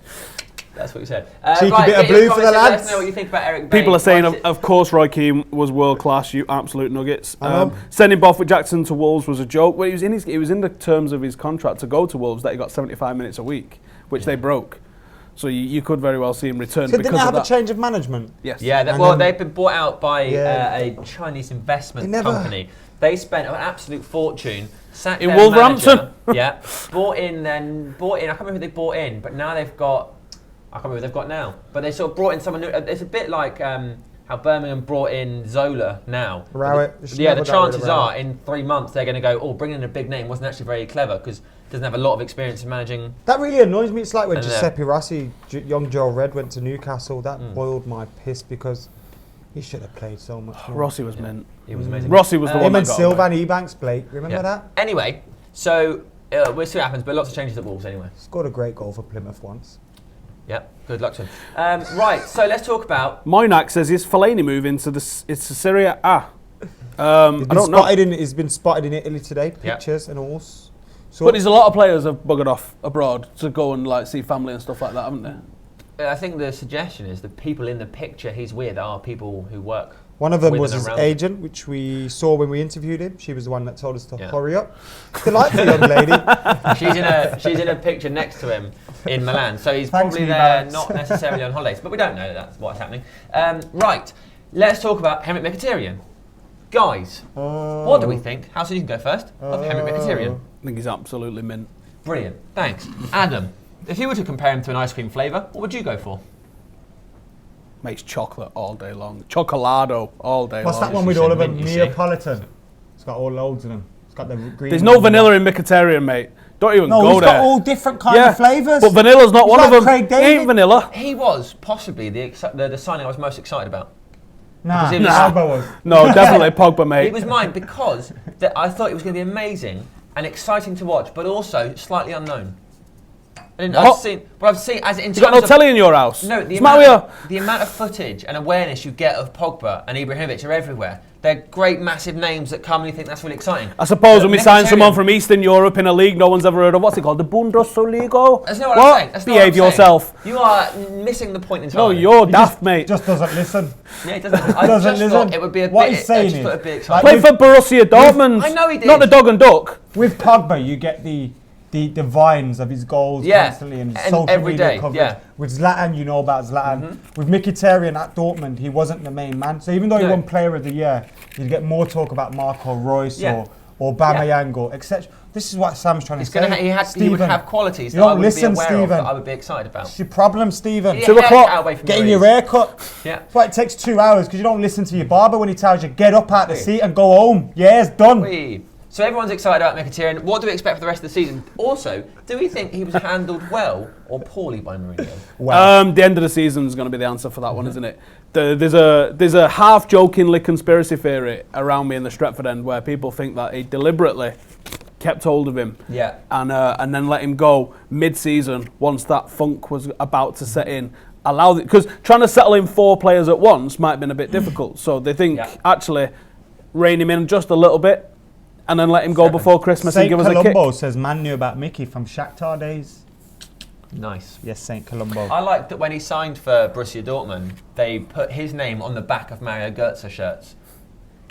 A: That's what you said.
B: Cheeky
A: right,
B: bit of
A: get your
B: blue for the
A: comments in, let us
B: lads.
A: know what you think about Eric Bay.
C: People are saying,
A: Why is it-
C: of course, Roy Keane was world class. You absolute nuggets.
B: I know.
C: Sending Borthwick Jackson to Wolves was a joke. Well, it was in the terms of his contract to go to Wolves that he got 75 minutes a week, which they broke. So you could very well see him return
B: So
C: because
B: didn't they
C: of
B: have
C: that.
B: a change of management?
C: Yes.
A: Yeah,
B: And
A: well,
B: then-
A: they've been bought out by
B: Yeah.
A: a Chinese investment
B: They never-
A: company. They spent an absolute fortune. Sacked
C: In
A: their
C: Wolverhampton?
A: manager, yeah. Bought in. I can't remember who they bought in, but now they've got. I can't remember who they've got now. But they sort of brought in someone new. It's a bit like how Birmingham brought in Zola now.
B: Rowett.
A: But
B: They should
A: yeah,
B: never
A: the
B: got rid of
A: chances
B: Rowett.
A: are in 3 months they're going to go, bringing in a big name wasn't actually very clever because doesn't have a lot of experience in managing.
B: That really annoys me. It's like when
A: And,
B: Giuseppe Rossi, young Joe Red, went to Newcastle. That boiled my piss because he should have played so much more.
C: Rossi was mint.
A: He was amazing.
C: Rossi was the one
B: Him
C: that
B: and
C: got
B: Silva
C: away.
B: and Ebanks, Blake. Remember that?
A: Anyway, so we'll see what happens, but lots of changes at Wolves anyway.
B: Scored a great goal for Plymouth once.
A: Yep, good luck to him. Right, so let's talk about.
C: Moynihan says, is Fellaini moving to it's Serie A? I
B: He's been
C: don't know.
B: He's been spotted in Italy today.
A: Yeah.
B: Pictures and all. So
C: But there's a lot of players have buggered off abroad to go and like see family and stuff like that, haven't they?
A: I think the suggestion is the people in the picture he's with are people who work.
B: one of them
A: with
B: was
A: and
B: his
A: around him.
B: agent, which we saw when we interviewed him. She was the one that told us to
A: Yeah.
B: hurry up. Delightful young lady.
A: She's in a picture next to him in Milan, so he's
B: Thanks,
A: probably
B: New
A: there,
B: Balance.
A: not necessarily on holidays, but we don't know that's what's happening. Right, let's talk about Henrik Mkhitaryan. Guys, what do we think? How soon you can go first? Of Henrik Mkhitaryan.
C: I think he's absolutely mint.
A: Brilliant, thanks. Adam, if you were to compare him to an ice cream flavour, what would you go for?
C: Makes chocolate all day long. Chocolado all day
B: What's
C: long.
B: that one with all of them?
A: mint, you see.
B: Neapolitan. It's got all loads of them. It's got the green.
C: There's no vanilla in Mkhitaryan, mate. Don't even
B: No,
C: go
B: he's
C: there.
B: got all different kinds
C: yeah,
B: of flavours.
C: but vanilla's not
B: He's
C: one
B: like
C: of them.
B: Craig
C: He ain't
B: David.
C: vanilla.
A: He was possibly the signing I was most excited about.
B: Nah,
A: Because he was-
B: Alba was.
C: No, definitely Pogba, mate.
A: It was mine because I thought it was going to be amazing and exciting to watch, but also slightly unknown. And
C: What?
A: I've seen as in
C: You got no
A: terms of
C: telly in your house?
A: no, the
C: What's the matter with you?
A: amount of footage and awareness you get of Pogba and Ibrahimovic are everywhere. They're great, massive names that come and you think that's really exciting.
C: I suppose when we sign
A: Mkhitaryan-
C: someone from Eastern Europe in a league no one's ever heard of, what's it called? The Bundesliga?
A: That's not what I'm saying. That's not what
C: Behave
A: I'm saying.
C: yourself.
A: You are missing the point
C: No,
A: entirely.
C: you're daft, mate.
B: Just doesn't listen.
A: Yeah, it doesn't. I
B: Doesn't
A: just
B: listen.
A: thought it would be a
B: What
A: bit.
B: he's saying
A: I just
B: is,
A: thought it'd be
B: like,
A: exciting.
C: Play for Borussia Dortmund.
A: I know he did.
C: Not the dog and duck.
B: With Pogba, you get the vines of his goals
A: Yeah,
B: constantly and
A: and
B: social
A: every
B: media
A: day,
B: coverage.
A: yeah.
B: With Zlatan, you know about Zlatan. With Mkhitaryan at Dortmund, he wasn't the main man. So even though he
A: No.
B: won Player of the Year, you'd get more talk about Marco Reus
A: Yeah.
B: or Aubameyang or etc. This is what Sam's trying
A: He's
B: to
A: gonna
B: say.
A: he would
B: Stephen,
A: have qualities
B: you
A: that I
B: don't
A: would
B: listen,
A: be aware of
B: Stephen.
A: that I would be excited about.
B: It's your problem, Stephen.
A: Yeah,
C: 2
A: get
C: o'clock.
A: out away from
B: Getting
A: your
B: your
A: ears.
B: hair cut.
A: Yeah.
B: That's why it takes 2 hours, because you don't listen to your barber when he tells you, get up out the seat and go home. Yeah, it's done.
A: Whee. So everyone's excited about Mkhitaryan. What do we expect for the rest of the season? Also, do we think he was handled well or poorly by Mourinho?
C: The end of the season is going to be the answer for that one, isn't it? There's a half-jokingly conspiracy theory around me in the Stretford end where people think that he deliberately kept hold of him
A: Yeah.
C: and then let him go mid-season once that funk was about to set in. Allowed it because trying to settle in 4 players at once might have been a bit difficult. So they think actually rein him in just a little bit and then let him go before Christmas and
B: Saint
C: give us a kick.
B: Colombo says man knew about Mickey from Shakhtar days.
A: Nice.
B: Yes, Saint Colombo.
A: I like that when he signed for Borussia Dortmund, they put his name on the back of Mario Götze shirts.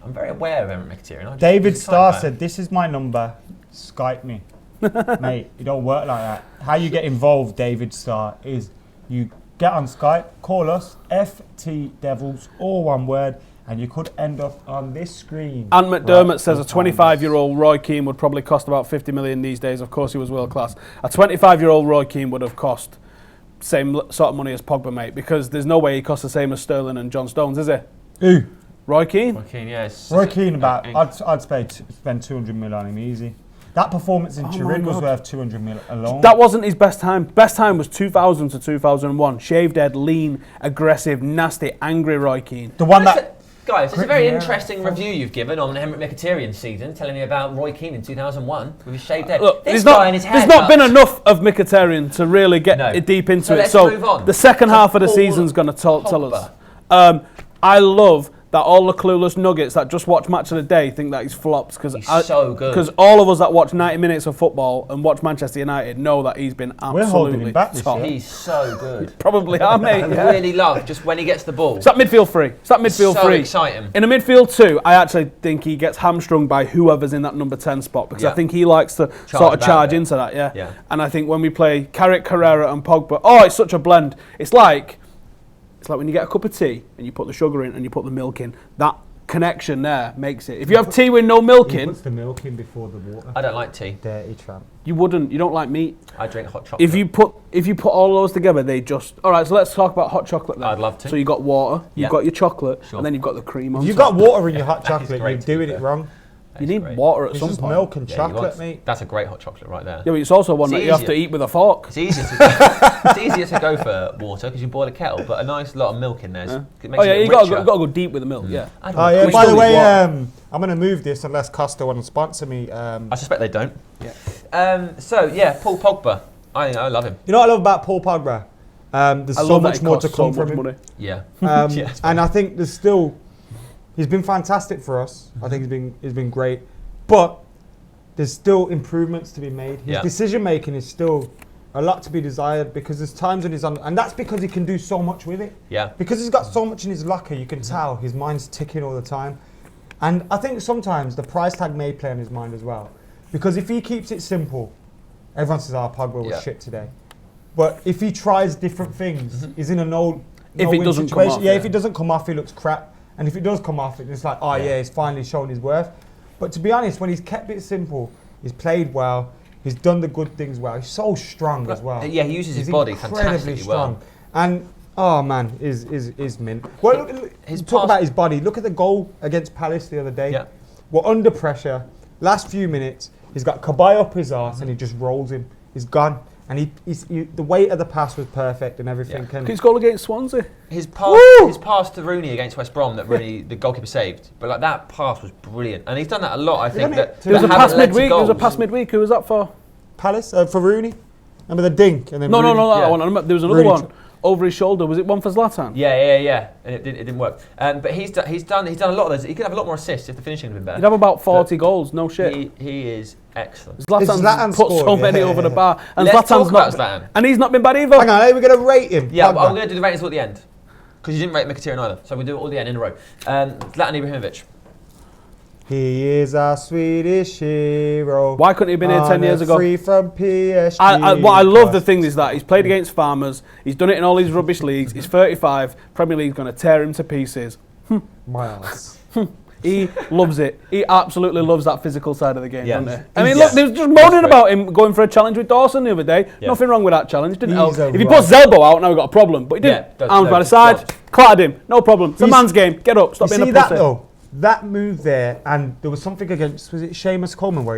A: I'm very aware of Henrik Mkhitaryan. I'm
B: David
A: excited
B: Starr
A: about it.
B: said, "This is my number. Skype me." Mate, it don't work like that. How you get involved, David Starr, is you get on Skype, call us, FT Devils, all one word, and you could end up on this screen.
C: Ant McDermott
B: Right,
C: says a
B: full time.
C: 25-year-old Roy Keane would probably cost about 50 million these days. Of course, he was world class. A 25-year-old Roy Keane would have cost same sort of money as Pogba, mate, because there's no way he costs the same as Sterling and John Stones, is he?
B: Who?
C: Roy Keane?
A: Keane, yeah. it's-
B: Roy Keane, about,
A: Yeah.
B: I'd spend 200 mil on him easy. That performance in
C: Oh my
B: Turin was
C: God.
B: worth 200 mil alone.
C: That wasn't his best time. Best time was 2000 to 2001. Shaved head, lean, aggressive, nasty, angry Roy Keane.
B: the one
A: That's
B: that...
A: it. Guys, it's a very
B: Quick, yeah.
A: interesting review you've given on Henrik Mkhitaryan's season, telling me about Roy Keane in 2001 with his shaved head.
C: Look,
A: This
C: there's
A: guy
C: not,
A: and his
C: there's not been
A: haircuts.
C: enough of Mkhitaryan to really get
A: No.
C: deep into
A: So
C: it.
A: let's
C: So
A: move on.
C: the second
A: To
C: half of the
A: Paul
C: season's going to tell us.
A: Pogba.
C: I love that all the clueless nuggets that just watch Match of the Day think that he's flops.
A: He's so good.
C: Because all of us that watch 90 minutes of football and watch Manchester United know that he's been absolutely
B: We're holding him back this
C: top.
B: year.
A: He's so good.
C: Probably are, mate.
A: I
C: Yeah.
A: really love just when he gets the ball.
C: It's that midfield free. It's that midfield
A: so
C: free.
A: exciting.
C: In a midfield 2, I actually think he gets hamstrung by whoever's in that number 10 spot because I think he likes to sort of charge into that, yeah. And I think when we play Carrick, Carrera and Pogba, it's such a blend. It's like when you get a cup of tea and you put the sugar in and you put the milk in. That connection there makes it. If you have tea with no milk
B: He
C: in,
B: puts the milk in before the water.
A: I don't like tea.
B: Dirty tramp.
C: you wouldn't. You don't like meat.
A: I drink hot chocolate.
C: If you put all those together, they just. All right, so let's talk about hot chocolate then.
A: I'd love to.
C: So you got water, you've got your chocolate,
A: Sure.
C: and then you've got the cream on
B: If you've
C: top.
B: got water in your hot
A: That is
B: chocolate,
A: great,
B: you're
A: to be
B: doing
A: fair.
B: it wrong.
C: You need
A: great.
C: water at
B: It's
C: some
B: just
C: point.
B: milk and
A: Yeah,
B: chocolate, mate.
A: That's a great hot chocolate right there.
C: Yeah, but it's also one
A: It's
C: that you have to
A: easier.
C: eat with a fork.
A: It's easier to go for water because you boil a kettle, but a nice lot of milk in there. It makes
C: Oh yeah,
A: it
C: you got
A: richer.
C: to go deep with the milk. Yeah.
A: I don't
B: Oh
A: know.
B: yeah.
C: We
B: By
C: still
B: the
C: need
B: way,
C: water.
B: I'm gonna move this unless Costa want to sponsor me.
A: I suspect they don't.
C: Yeah.
A: So yeah, Paul Pogba. I love him.
B: You know what I love about Paul Pogba? There's
C: I
B: so
C: love that
B: much
C: it
B: more to
C: costs so
B: come from
C: much
B: him.
C: money.
A: Yeah.
B: Yeah, and I think there's still. He's been fantastic for us. I think he's been great, but there's still improvements to be made. His decision making is still a lot to be desired because there's times when he's on, and that's because he can do so much with it.
A: Yeah.
B: Because he's got so much in his locker, you can tell his mind's ticking all the time. And I think sometimes the price tag may play on his mind as well. Because if he keeps it simple, everyone says, Pogba was shit today. But if he tries different things, he's in a
C: If it doesn't come
B: situation.
C: off,
B: Yeah,
C: yeah.
B: if it doesn't come off, he looks crap. And if it does come off, it's like, he's finally shown his worth. But to be honest, when he's kept it simple, he's played well, he's done the good things well. He's so strong as well.
A: Yeah, he uses his
B: He's
A: body
B: incredibly
A: fantastically well.
B: And oh man, is mint. Well,
A: His
B: talk
A: pass-
B: about his body. Look at the goal against Palace the other day.
A: Yeah.
B: We're under pressure. Last few minutes, he's got Kabay up his arse and he just rolls him. He's gone. And the weight of the pass was perfect and everything.
A: Yeah.
B: And
C: His goal against Swansea.
A: His pass to Rooney against West Brom that Rooney, the goalkeeper, saved. But like that pass was brilliant, and he's done that a lot. I think
B: Isn't
A: that
B: it?
C: There was a
A: that
C: pass
A: haven't led to
C: midweek. There was a
A: goals.
C: pass midweek. Who was that for?
B: Palace for Rooney. Remember the dink and then
C: No,
B: Rooney?
C: that
A: Yeah.
C: one. There was another
B: Rooney
C: one over his shoulder. Was it one for Zlatan?
A: Yeah, and it didn't work. But he's done a lot of those. He could have a lot more assists if the finishing had been better.
C: He'd have about 40 goals. No shit.
A: He is excellent.
C: Zlatan's
B: Zlatan
C: put
B: scored,
C: so many
B: yeah.
C: over the bar, and
A: Let's talk
C: Zlatan's
A: about
C: not.
A: Zlatan.
C: And he's not been bad either.
B: Hang on, are we going to rate him?
A: Yeah,
B: Pogba?
A: but I'm going to do the ratings all at the end because you didn't rate Mkhitaryan either. So we'll do it all at the end in a row. Zlatan Ibrahimovic.
B: He is our Swedish hero.
C: Why couldn't he have been here 10 years ago?
B: Free from PSG.
C: What I love the thing is that he's played against Farmers. He's done it in all these rubbish leagues. He's 35. Premier League's going to tear him to pieces.
B: Miles.
C: He loves it. He absolutely loves that physical side of the game,
A: Yeah.
C: doesn't he? I mean,
A: Yeah.
C: look, they was just moaning
A: great.
C: about him going for a challenge with Dawson the other day.
A: Yeah.
C: Nothing wrong with that challenge, didn't
B: He's
C: help.
B: a
C: If he
B: rock.
C: puts Zelbo out, now we've got a problem. But he didn't.
A: Yeah,
C: Arms by the
A: just
C: side,
A: dodged.
C: clattered him. No problem. It's a
B: You
C: man's game. Get up. Stop
B: You
C: being
B: see
C: a
B: that
C: pussy.
B: though? That move there, and there was something against, was it Seamus Coleman, where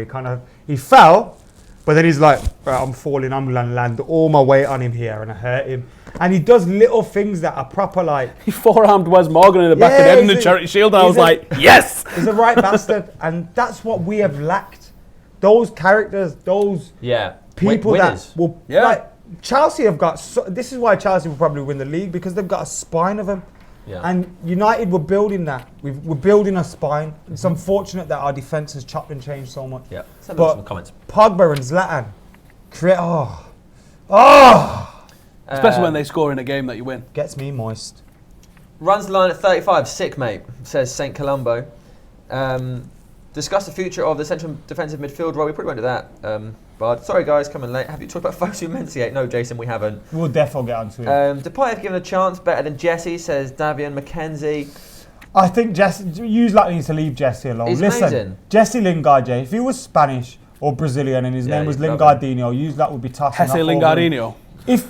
B: he fell, but then he's like, right, I'm falling, I'm gonna land all my weight on him here, and I hurt him. And he does little things that are proper like,
C: He forearmed Wes Morgan in the back of the head in the
B: he's a-
C: Charity Shield, and I
B: he's
C: was like, yes!
B: he's a right bastard, and that's what we have lacked. Those characters, those
A: Yeah.
B: people
A: Winners.
B: that will,
C: Yeah.
B: like, Chelsea have got, this is why Chelsea will probably win the league, because they've got a spine of them.
A: Yeah.
B: And United were building that. We're building a spine. It's unfortunate that our defence has chopped and changed so much.
A: Yeah. Send
B: But-
A: some comments.
B: Pogba and Zlatan create.
C: Especially when they score in a game that you win.
B: Gets me moist.
A: Runs the line at 35. Sick, mate, says St. Colombo. Discuss the future of the central defensive midfield role. We probably won't do that. But sorry, guys, coming late. Have you talked about Fosu Menzies? No, Jason, we haven't.
B: We'll definitely get onto it.
A: Depay have given a chance better than Jesse, says Davian McKenzie.
B: I think Jesse. You like needs to leave Jesse alone.
A: He's
B: Listen,
A: amazing.
B: Jesse Lingard, Jay. If he was Spanish or Brazilian and his
A: Yeah,
B: name was
A: he's lovely.
B: Lingardinho, use that would be tough.
C: Jesse Lingardinho.
B: If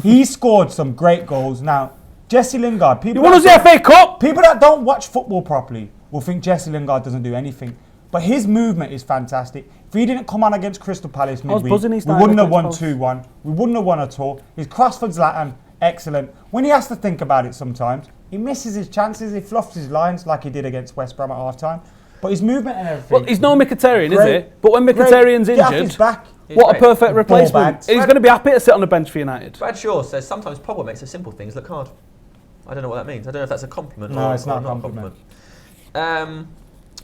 B: he scored some great goals, now Jesse Lingard.
C: You won us the FA Cup!
B: People that don't watch football properly will think Jesse Lingard doesn't do anything. But his movement is fantastic. If he didn't come on against Crystal Palace
C: was
B: midweek,
C: buzzing he
B: we
C: started
B: wouldn't have
C: against
B: won
C: Palace.
B: 2-1. We wouldn't have won at all. His cross for Zlatan, excellent. When he has to think about it sometimes, he misses his chances. He fluffs his lines like he did against West Brom at half-time. But his movement and everything...
C: Well, he's no Mkhitaryan, is
B: great.
C: he? But when
B: Great.
C: Mkhitaryan's
B: Get off
C: injured,
B: his back.
C: what a
A: great.
C: perfect
B: Ball
C: replacement.
B: bags.
C: He's going to be happy to sit on the bench for United.
A: Brad Shaw says sometimes Pogba makes the simple things look hard. I don't know what that means. I don't know if that's a compliment.
B: No,
A: or,
B: it's not a compliment.
A: A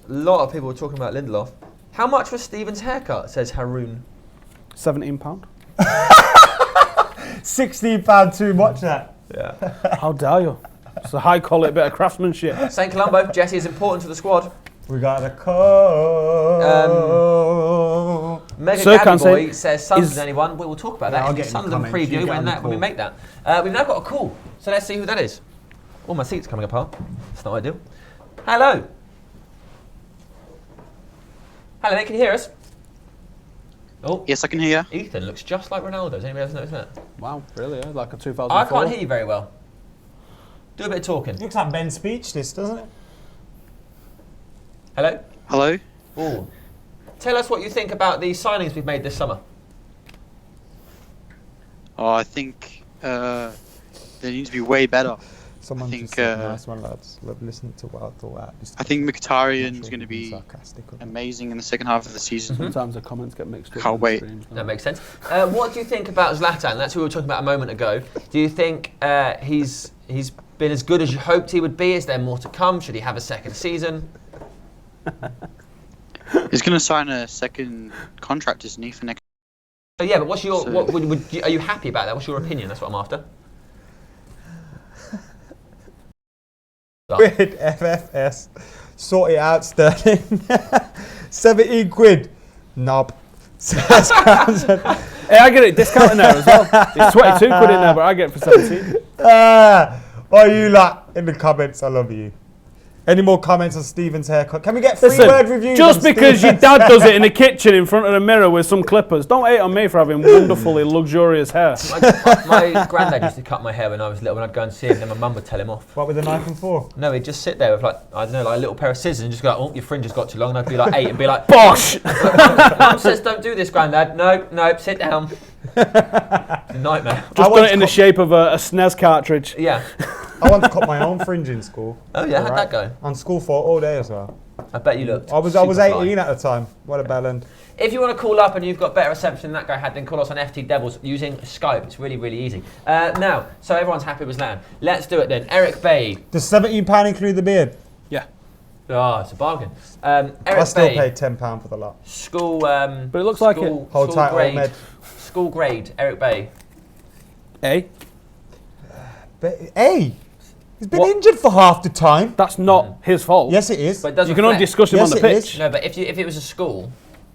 A: lot of people were talking about Lindelof. How much was Stephen's haircut? Says Haroon.
C: £17.
B: £16 too much. That.
A: Yeah.
C: How dare you? It's a high quality bit of craftsmanship.
A: St Columbo. Jesse is important to the squad.
B: We got a call.
A: Mega
C: Sir
A: Gabby
C: can't
A: Boy
C: say-
A: says Sunderland anyone. We will talk about
B: Yeah,
A: that
B: I'll
A: in the
B: get in the
A: Sunderland
B: comments. You
A: preview
B: get on the
A: when we
B: call.
A: make that. We've now got a call, so let's see who that is. Oh, my seat's coming apart. It's not ideal. Hello. Hello, mate. Can you hear us? Oh,
F: Yes, I can hear.
A: Ethan looks just like Ronaldo. Does anybody else notice that?
C: Wow, really? Yeah? Like a 2004.
A: I can't hear you very well. Do a bit of talking.
B: Looks like Ben Speechless, doesn't it?
A: Hello.
F: Hello?
A: Oh. Tell us what you think about the signings we've made this summer.
F: Oh, I think they need to be way better.
B: Someone
F: I think,
B: just said, nice one, lads. Love listening to what I thought.
F: I think Mkhitaryan's going to be
B: sarcastic.
F: amazing in the second half of the season.
C: Sometimes the comments get mixed up.
F: Can't
C: on the
F: wait.
C: streams, don't
A: That
C: they?
A: makes sense. What do you think about Zlatan? That's who we were talking about a moment ago. Do you think he's been as good as you hoped he would be? Is there more to come? Should he have a second season?
F: He's going to sign a second contract, isn't he, for next?
A: Oh, yeah, but what's your?
F: So-
A: What are you happy about that? What's your opinion? That's what I'm after.
B: Quid FFS. Sort it out, Sterling. 17 quid. Knob. Says Camden.
C: Hey, I get it discounted there as well. It's 22 quid in there, but I get it for 17.
B: Oh, you lot in the comments. I love you. Any more comments on Stephen's haircut? Can we get
C: Listen,
B: word reviews?
C: just
B: on
C: because your
B: Stephen's
C: dad does it in the kitchen in front of the mirror with some clippers, don't hate on me for having wonderfully luxurious hair.
A: My granddad used to cut my hair when I was little. When I'd go and see him, then my mum would tell him off.
B: What, with a knife and fork?
A: No, he'd just sit there with like I don't know, like a little pair of scissors and just go, like, "Oh, your fringe has got too long." And I'd be like 8 and be like,
C: Bosh!
A: "Mum says don't do this, granddad." No, sit down. Nightmare.
C: Just done it in the shape of a SNES cartridge.
A: Yeah.
B: I want to cut my own fringe in school.
A: Oh yeah, how'd that go?
B: On school for all day as well.
A: I bet you looked.
B: I was
A: super
B: 18
A: fly.
B: at the time. What a bellend.
A: If you want to call up and you've got better reception than that guy had, then call us on FT Devils using Skype. It's really, really easy. Now, so everyone's happy with Zlatan. Let's do it then. Eric Bay.
B: Does £17 include the beard?
C: Yeah.
A: Oh, it's a bargain. Eric
B: I still
A: Bay.
B: paid £10 for the lot.
A: School.
C: But it looks like it.
B: Hold
A: School
B: tight,
A: grade.
B: old med.
A: School grade. Eric Bay.
C: A.
B: But, hey, he's been
C: What?
B: injured for half the time.
C: That's not his fault.
B: Yes, it is.
A: But it doesn't
C: You can only
A: reflect-
C: discuss him
B: Yes,
C: on the
B: it
C: pitch.
B: is.
A: No, but if it was a school,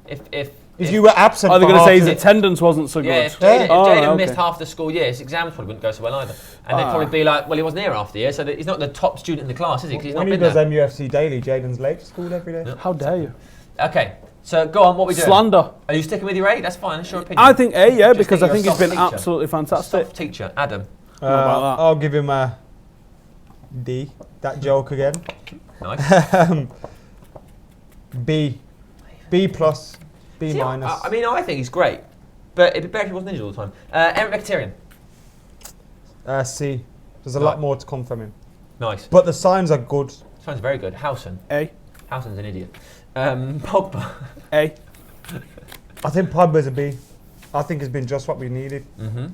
A: if
B: you were absent
C: Are they
B: for
C: going to
B: half
C: say his
B: the-
C: attendance wasn't so
A: yeah,
C: good?
A: if Jaden,
C: Oh,
A: if Jaden
C: okay.
A: missed half the school year, his exams probably wouldn't go so well either. And they'd
C: Ah.
A: probably be like, well, he wasn't here half the year, so that he's not the top student in the class, is he? Because he's
B: When
A: not
B: he
A: been
B: does
A: there.
B: MUFC daily, Jaden's late to school every day.
A: Yeah.
C: How dare you?
A: Okay, so go on, what we doing?
C: Slander.
A: Are you sticking with your A? That's fine, that's your opinion.
C: I think A, yeah,
A: Just
C: because
A: think
C: I think
A: you're
C: he's
A: a
C: been
A: soft teacher.
C: absolutely fantastic.
A: Soft teacher, Adam.
C: about that?
B: I'll give him a D. That joke again.
A: Nice.
B: B. B plus. B
A: See,
B: minus.
A: I mean, I think he's great, but it'd be better if he wasn't injured all the time. Eric Mkhitaryan.
B: C. There's a
A: Right.
B: lot more to come from him.
A: Nice.
B: But the signs are good.
A: Sounds very good. Howson.
C: A.
A: Howson's an idiot. Pogba.
C: A.
B: I think Pogba's a B. I think it's been just what we needed.
A: Mm-hmm.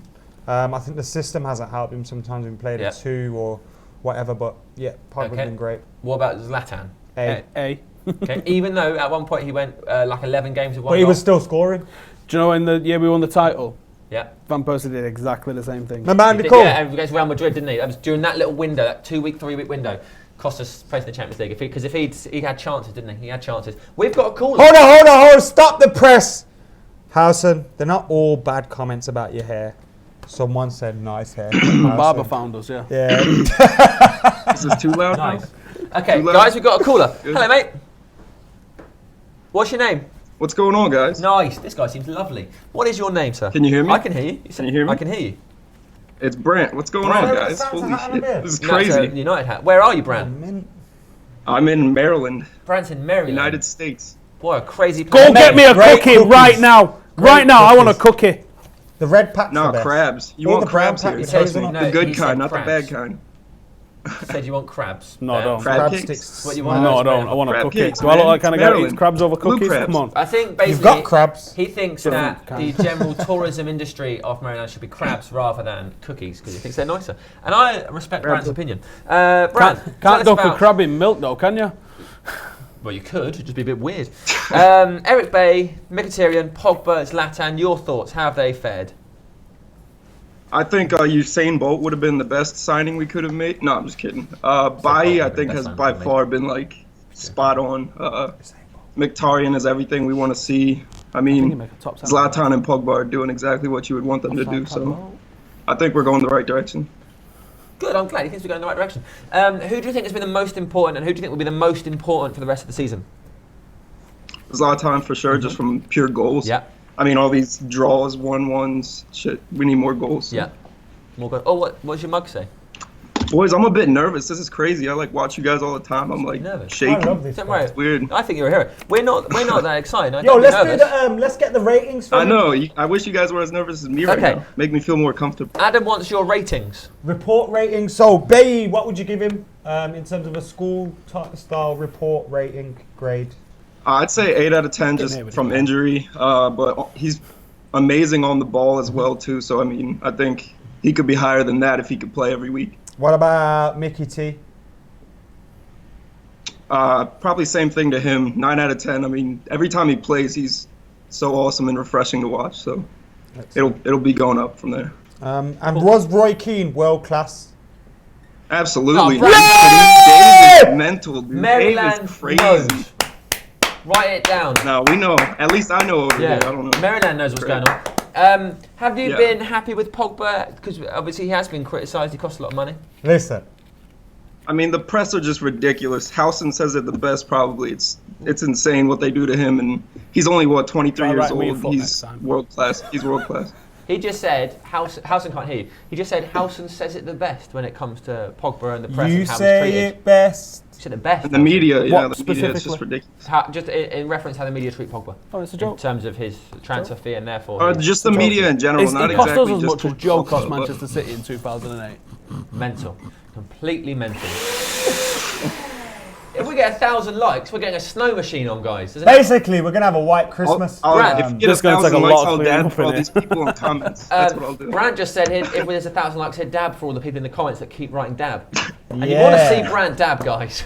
B: I think the system hasn't helped him sometimes when we played
A: Yeah.
B: a 2 or whatever, but yeah, Pogba's
A: Okay.
B: been great.
A: What about Zlatan?
B: A.
C: A.
A: Okay. Even though at one point he went like 11 games with one
B: But he
A: goal.
B: was still scoring.
C: Do you know in the year we won the title,
A: Yeah.
C: Van Persie did exactly the same thing.
B: My man,
A: He did,
B: Nicole.
A: yeah, and against Real Madrid, didn't he? That was during that little window, that 2-week, 3-week window. Cost us place in the Champions League. Because if he had chances, didn't he? He had chances. We've got a call.
B: Hold on. Stop the press. Howson, they're not all bad comments about your hair. Someone said nice hair.
C: Barber found us, yeah.
B: Yeah.
G: Is this too loud
A: Nice.
G: now?
A: Okay,
G: Too loud?
A: guys, we've got a caller.
G: Good.
A: Hello, mate. What's your name?
G: What's going on, guys?
A: Nice. This guy seems lovely. What is your name, sir?
G: Can you hear me?
A: I can hear you.
G: Can you hear me?
A: I can hear you.
G: It's Brant. What's going
A: Brant.
G: on, guys?
B: Sounds
G: Holy
B: like a
G: shit.
B: bit.
G: This is
A: No, it's a
G: crazy.
A: United hat. Where are you, Bran?
G: I'm in Maryland,
A: Branson, Maryland.
G: United States.
A: What a crazy
C: Go
A: place.
C: get me a
B: Great
C: cookie
B: cookies.
C: right now. Right now, I want a cookie.
B: The red pack's
G: No,
B: the best.
G: crabs. You
B: All
G: want
B: the brown
G: crabs
B: pack
G: here?
B: with
G: Trust me.
B: hazelnut.
A: No,
G: The good
A: he said
G: kind, not the
A: crabs.
G: bad kind.
A: Said you want crabs.
C: No, I don't.
G: Crab
B: Crab
G: cakes.
B: sticks.
A: What you want?
C: No, I don't. I want a
G: Crab
C: cookie.
G: cakes,
C: Do I look
G: man.
C: like kind of guy that eats
G: Maryland.
C: crabs over
G: Blue
C: cookies?
G: crabs.
C: Come on.
A: I think basically
B: You've got crabs.
A: he thinks
C: Different
A: that the general tourism industry of Maryland should be crabs rather than cookies because he thinks they're nicer. And I respect Brand's opinion. Brand, tell
C: Can't
A: us
C: dunk a
A: about-
C: crab in milk though, can you?
A: Well, you could. It'd just be a bit weird. Eric Bay, Mkhitaryan, Pogba, Zlatan. Your thoughts? How have they fared?
G: I think Usain Bolt would have been the best signing we could have made. No, I'm just kidding. Bailly, I think, has by far been like spot on. Mkhitaryan is everything we want to see. I mean, Zlatan and Pogba are doing exactly what you would want them to do. So I think we're going the right direction.
A: Good, I'm glad he thinks we're going in the right direction. Who do you think has been the most important and who do you think will be the most important for the rest of the season?
G: Zlatan for sure, just from pure goals.
A: Yeah.
G: I mean, all these draws, 1-1s, shit, we need more goals.
A: Yeah. More good. Oh, what's your mug say?
G: Boys, I'm a bit nervous. This is crazy. I like watch you guys all the time. I'm like
A: Nervous?
G: shaking.
B: I love this.
A: Don't
B: guy.
A: worry.
G: It's weird.
A: I think you're a hero. We're not that excited.
B: Yo,
A: Don't be
B: let's do
A: nervous.
B: the let's get the ratings. From
G: I know. I wish you guys were as nervous as me right
A: Okay.
G: now. Make me feel more comfortable.
A: Adam wants your ratings.
B: Report rating. So, Bay, what would you give him in terms of a school style report rating grade?
G: I'd say 8 out of 10 just from injury. But he's amazing on the ball as well too. So I mean, I think he could be higher than that if he could play every week.
B: What about Mickey T?
G: Probably same thing to him. 9 out of 10. I mean, every time he plays, he's so awesome and refreshing to watch. So it'll be going up from there.
B: And was Roy Keane world class?
G: Absolutely.
A: Oh,
G: Dave is mental, dude.
A: Maryland
G: Dave is crazy.
A: knows. Write it down.
G: No, we know. At least I know over there. I don't know.
A: Maryland knows what's
G: Great.
A: going on. Have you
G: Yeah.
A: been happy with Pogba? Because obviously he has been criticised. He costs a lot of money.
B: Listen,
G: I mean, the press are just ridiculous. Howson says it the best, probably. It's insane what they do to him, and he's only 23
C: Try
G: years
C: writing me a
G: old.
C: foot
G: He's
C: next time.
G: world class. He's world class.
A: He just said Howson can't hear you. He just said Howson says it the best when it comes to Pogba and the press
B: you
A: and how he's
B: say
A: treated.
B: it best.
A: He said the best.
G: And the media, yeah,
C: What
G: the media is just
C: specifically?
G: ridiculous.
A: Just in reference how the media treat Pogba.
C: Oh, it's a
A: In
C: joke.
A: terms of his transfer fee and therefore his
G: Just the media in general,
C: It
G: not
C: cost us
G: exactly
C: as
G: just
C: much as Joe
G: Pogba,
C: cost
G: but-
C: Manchester City in 2008.
A: mental, completely mental. If we get 1,000 likes, we're getting a snow machine on, guys. Isn't it?
B: Basically, we're gonna have a white Christmas.
A: Brad,
G: if you get
C: This is gonna take a
G: 1,000
C: lot
G: likes,
C: of
G: I'll
C: cleaning
G: dab
C: up
G: for
C: in
G: all
C: it.
G: these people in comments. That's what I'll do.
A: Brand just said if there's 1,000 likes, hit dab for all the people in the comments that keep writing dab. And you want to see Brand dab, guys.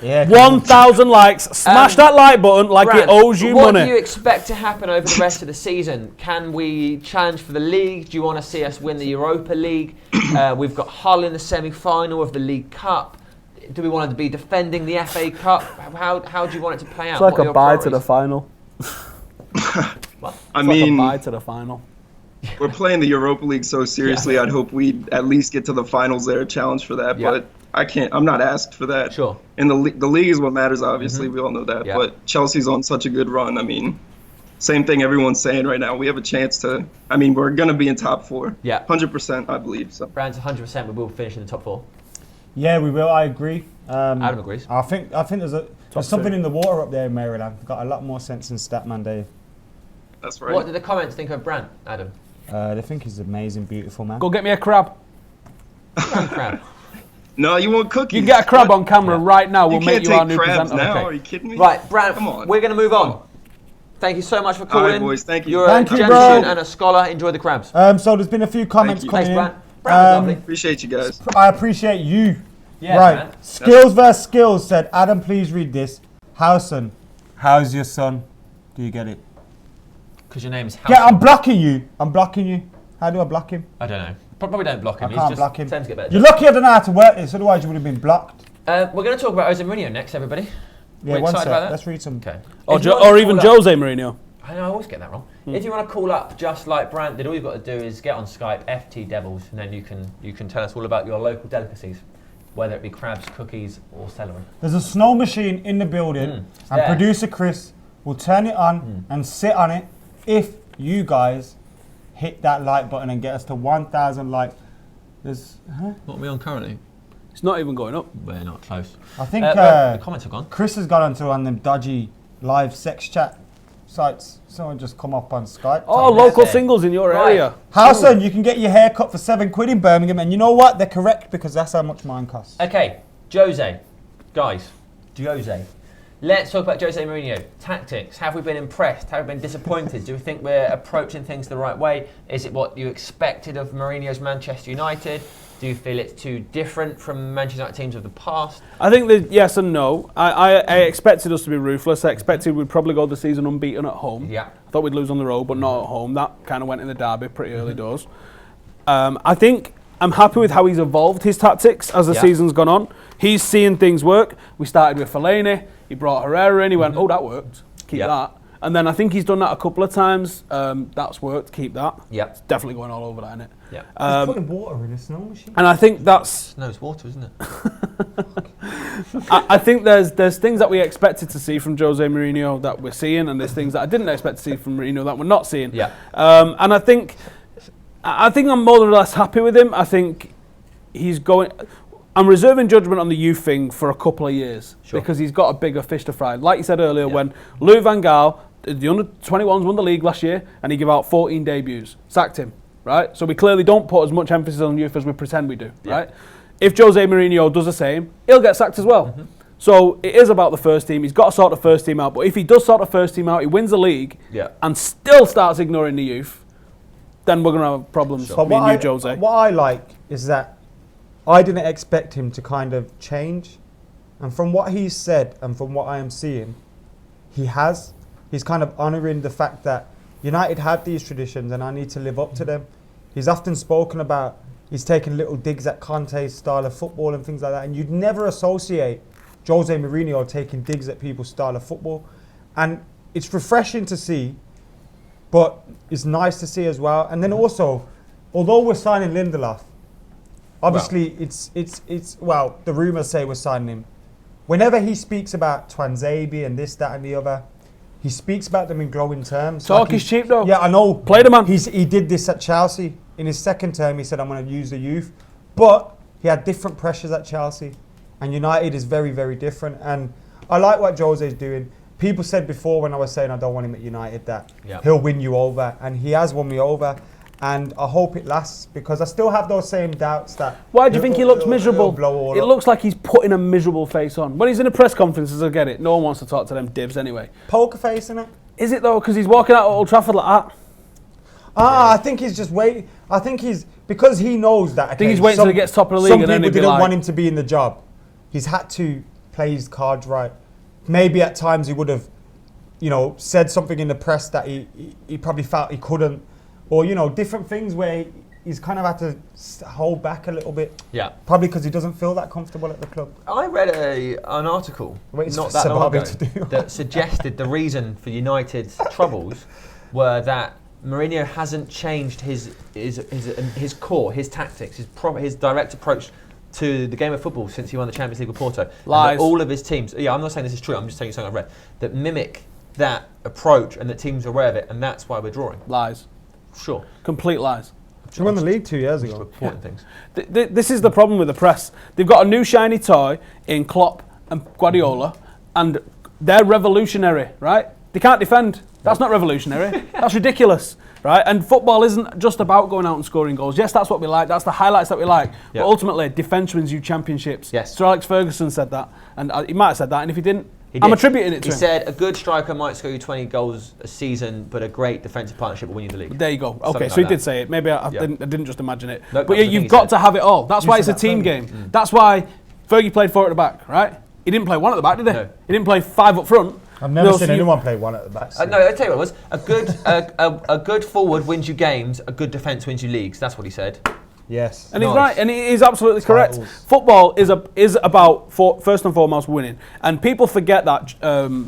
B: Yeah.
C: 1,000 likes. Smash that like button like
A: Brand,
C: it owes you
A: what
C: money.
A: do you expect to happen over the rest of the season? Can we challenge for the league? Do you want to see us win the Europa League? We've got Hull in the semi-final of the League Cup. Do we want to be defending the FA Cup? How do you want it to play out?
C: It's like
A: What are
C: a
A: your
C: bye to the
A: priorities?
C: final.
G: I
C: It's like
G: mean,
C: a bye to the final.
G: we're playing the Europa League so seriously. I'd hope we'd at least get to the finals there, challenge for that.
A: Yeah.
G: But I can't. I'm not asked for that.
A: Sure.
G: And the league is what matters. Obviously, we all know that.
A: Yeah.
G: But Chelsea's on such a good run. I mean, same thing everyone's saying right now. We have a chance to. I mean, we're gonna be in top 4.
A: Yeah.
G: 100%, I believe. So.
A: Brand's 100% we will finish in the top 4.
B: Yeah, we will. I agree.
A: Adam agrees.
B: I think there's something in the water up there in Maryland. We've got a lot more sense than Statman Dave.
G: That's right.
A: What did the comments think of Brand, Adam?
B: They think he's amazing, beautiful man.
C: Go get me a crab.
A: Crab.
G: No, you want cookies?
C: You can get a crab
G: What?
C: on camera right now. We'll
G: You
C: make
G: can't
C: you our
G: take
C: new
G: crabs
C: presenter.
G: now.
A: Okay.
G: Are you kidding me?
A: Right, Brand,
G: Come on.
A: we're going to move on. Thank you so much for
G: All right,
A: calling.
G: boys, thank you.
A: You're
B: Thank
A: a
B: you,
A: gentleman
B: bro.
A: and a scholar. Enjoy the crabs.
B: So there's been a few comments
G: you.
B: coming
A: Thanks,
B: in.
A: Brand. Brand was lovely.
G: Appreciate you guys.
B: I appreciate you.
A: Yeah,
B: right.
A: man.
B: Skills versus skills said, Adam, please read this. Howson, how's your son? Do you get it?
A: Because your name's House.
B: Yeah, I'm blocking you. I'm blocking you. How do I block him?
A: I don't know. Probably don't block him.
B: I
A: He's
B: can't
A: just
B: block him.
A: tends to get better.
B: You're lucky I don't know how to work this, otherwise you would have been blocked.
A: We're going to talk about Jose Mourinho next, everybody.
B: Yeah,
A: We're
B: one
A: excited
B: sec.
A: about that?
B: Let's read some.
A: Okay.
C: Or,
A: If you want to
C: or even
A: call up-
C: Jose Mourinho.
A: I know, I always get that wrong. If you want to call up just like Brand did, all you've got to do is get on Skype, FT Devils, and then you can tell us all about your local delicacies, whether it be crabs, cookies, or celery.
B: There's a snow machine in the building,
A: it's
B: and
A: there.
B: producer Chris will turn it on and sit on it if you guys hit that like button and get us to 1,000 likes. There's,
A: What are we on currently?
C: It's not even going up.
A: We're not close.
B: I think
A: The comments are gone.
B: Chris has got onto one of them dodgy live sex chat sites. Someone just come up on Skype.
C: Oh, local singles in your area.
B: Howson, you can get your hair cut for £7 in Birmingham, and you know what? They're correct because that's how much mine costs.
A: Okay, Jose. Guys, Jose. Let's talk about Jose Mourinho. Tactics. Have we been impressed? Have we been disappointed? Do we think we're approaching things the right way? Is it what you expected of Mourinho's Manchester United? Do you feel it's too different from Manchester United teams of the past?
C: I think that yes and no. I expected us to be ruthless. I expected we'd probably go the season unbeaten at home.
A: Yeah.
C: I thought we'd lose on the road, but not at home. That kind of went in the derby pretty early doors. I think I'm happy with how he's evolved his tactics as the season's gone on. He's seeing things work. We started with Fellaini. He brought Herrera in. He went, oh, that worked. Keep that. And then I think he's done that a couple of times. That's worked. Keep that.
A: Yeah.
C: It's definitely going all over that, isn't it?
A: Yeah.
B: He's putting water in a snow machine.
C: And I think that's...
A: Snow's water, isn't it?
C: I think there's things that we expected to see from Jose Mourinho that we're seeing, and there's things that I didn't expect to see from Mourinho that we're not seeing.
A: Yeah.
C: And I think I'm more or less happy with him. I think he's going... I'm reserving judgment on the youth thing for a couple of years because he's got a bigger fish to fry. Like you said earlier, when Louis van Gaal, the under-21s won the league last year, and he gave out 14 debuts, sacked him, right? So we clearly don't put as much emphasis on youth as we pretend we do, right? If Jose Mourinho does the same, he'll get sacked as well. So it is about the first team. He's got to sort the first team out. But if he does sort the first team out, he wins the league and still starts ignoring the youth, then we're going to have problems.
B: But
C: Jose.
B: What I like is that I didn't expect him to kind of change. And from what he's said and from what I am seeing, he has. He's kind of honouring the fact that United had these traditions and I need to live up to them. He's often spoken about, he's taken little digs at Conte's style of football and things like that. And you'd never associate Jose Mourinho taking digs at people's style of football. And it's refreshing to see, but it's nice to see as well. And then also, although we're signing Lindelof, obviously it's the rumours say we're signing him. Whenever he speaks about Twanzebe and this, that and the other, he speaks about them in glowing terms.
C: Talk is cheap though.
B: Yeah, I know.
C: Play the man.
B: He did this at Chelsea. In his second term, he said, I'm going to use the youth. But he had different pressures at Chelsea. And United is very, very different. And I like what Jose's doing. People said before when I was saying I don't want him at United that he'll win you over. And he has won me over. And I hope it lasts because I still have those same doubts that...
C: Why do you think he looks miserable?
B: It
C: looks like he's putting a miserable face on. When he's in a press conferences, I get it. No one wants to talk to them divs anyway.
B: Poker face, innit?
C: Is it though? Because he's walking out at Old Trafford like that.
B: I think he's just waiting. I think because he knows that. Okay,
C: I think he's waiting till he gets top of the league and then
B: some
C: he'll
B: people
C: be
B: didn't want him to be in the job. He's had to play his cards right. Maybe at times he would have, said something in the press that he probably felt he couldn't. Or, different things where he's kind of had to hold back a little bit. Yeah. Probably because he doesn't feel that comfortable at the club.
A: I read an article not that long ago that suggested the reason for United's troubles were that Mourinho hasn't changed his core, his tactics, his direct approach to the game of football since he won the Champions League with Porto.
C: Lies.
A: All of his teams, I'm not saying this is true, I'm just telling you something I've read, that mimic that approach and that teams are aware of it, and that's why we're drawing.
C: Lies.
A: Sure.
C: Complete lies.
B: He won the league 2 years ago.
A: Reporting things.
C: This is the problem with the press. They've got a new shiny toy in Klopp and Guardiola, and they're revolutionary, right? They can't defend. That's not revolutionary. That's ridiculous, right? And football isn't just about going out and scoring goals. Yes, that's what we like. That's the highlights that we like. But ultimately, defence wins you championships.
A: Yes.
C: Sir Alex Ferguson said that, and he might have said that. And if he didn't, I'm attributing it to him.
A: He said a good striker might score you 20 goals a season, but a great defensive partnership will win you the league.
C: There you go. Okay,
A: Something
C: so he
A: like
C: did say it. Maybe I didn't just imagine it.
A: No,
C: but you've got to have it all. That's why it's a team game. That's why Fergie played 4 at the back, right? He didn't play 1 at the back, did he?
A: No.
C: He didn't play 5 up front.
B: I've never seen anyone play 1 at the back.
A: No, I'll tell you what it was. A good forward wins you games, a good defence wins you leagues. That's what he said.
B: Yes.
C: And he's right, and he's absolutely correct. Football is about, first and foremost, winning. And people forget that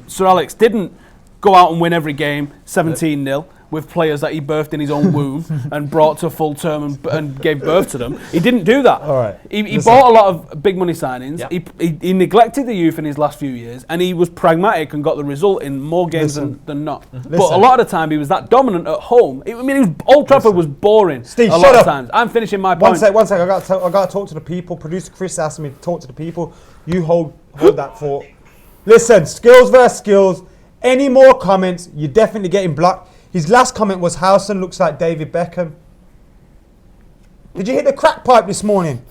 C: Sir Alex didn't go out and win every game 17-0 with players that he birthed in his own womb and brought to full term and gave birth to them. He didn't do that.
B: All right.
C: He bought a lot of big money signings. Yep. He neglected the youth in his last few years, and he was pragmatic and got the result in more games than not. But a lot of the time, he was that dominant at home. Old Trafford was boring.
B: Steve,
C: a lot of times. I'm finishing my point.
B: One sec. I got to talk to the people. Producer Chris asked me to talk to the people. You hold that thought. Listen, skills versus skills. Any more comments, you're definitely getting blocked. His last comment was Howson looks like David Beckham. Did you hit the crack pipe this morning?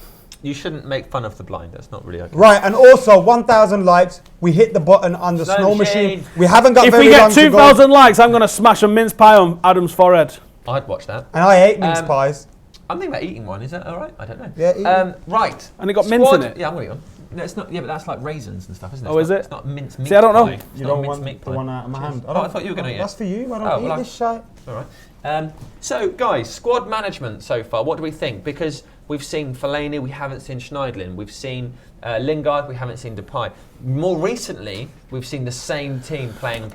A: You shouldn't make fun of the blind. That's not really okay.
B: Right, and also 1,000 likes. We hit the button on the snow machine. We haven't got
C: If
B: very
C: we
B: long
C: get
B: to go.
C: 2,000 likes, I'm going to smash a mince pie on Adam's forehead.
A: I'd watch that.
B: And I hate mince pies.
A: I'm thinking about eating one. Is that all right? I don't know.
B: Yeah,
A: right.
C: And it got mince in it?
A: Yeah, I'm going to eat one. No, it's not. Yeah, but that's like raisins and stuff, isn't it?
C: Oh,
A: It's
C: is
A: not,
C: it?
A: It's not mince meat.
C: See, I don't know.
A: pie. It's
B: You
A: not
B: don't
A: mince
B: want
A: meat
B: the
A: pie.
B: one out of my hand.
A: Oh, I thought you were going to eat it.
B: That's for you. I
A: Oh,
B: don't
A: well,
B: eat this shit.
A: All right. So, guys, squad management so far, what do we think? Because we've seen Fellaini, we haven't seen Schneidlin. We've seen Lingard, we haven't seen Depay. More recently, we've seen the same team playing.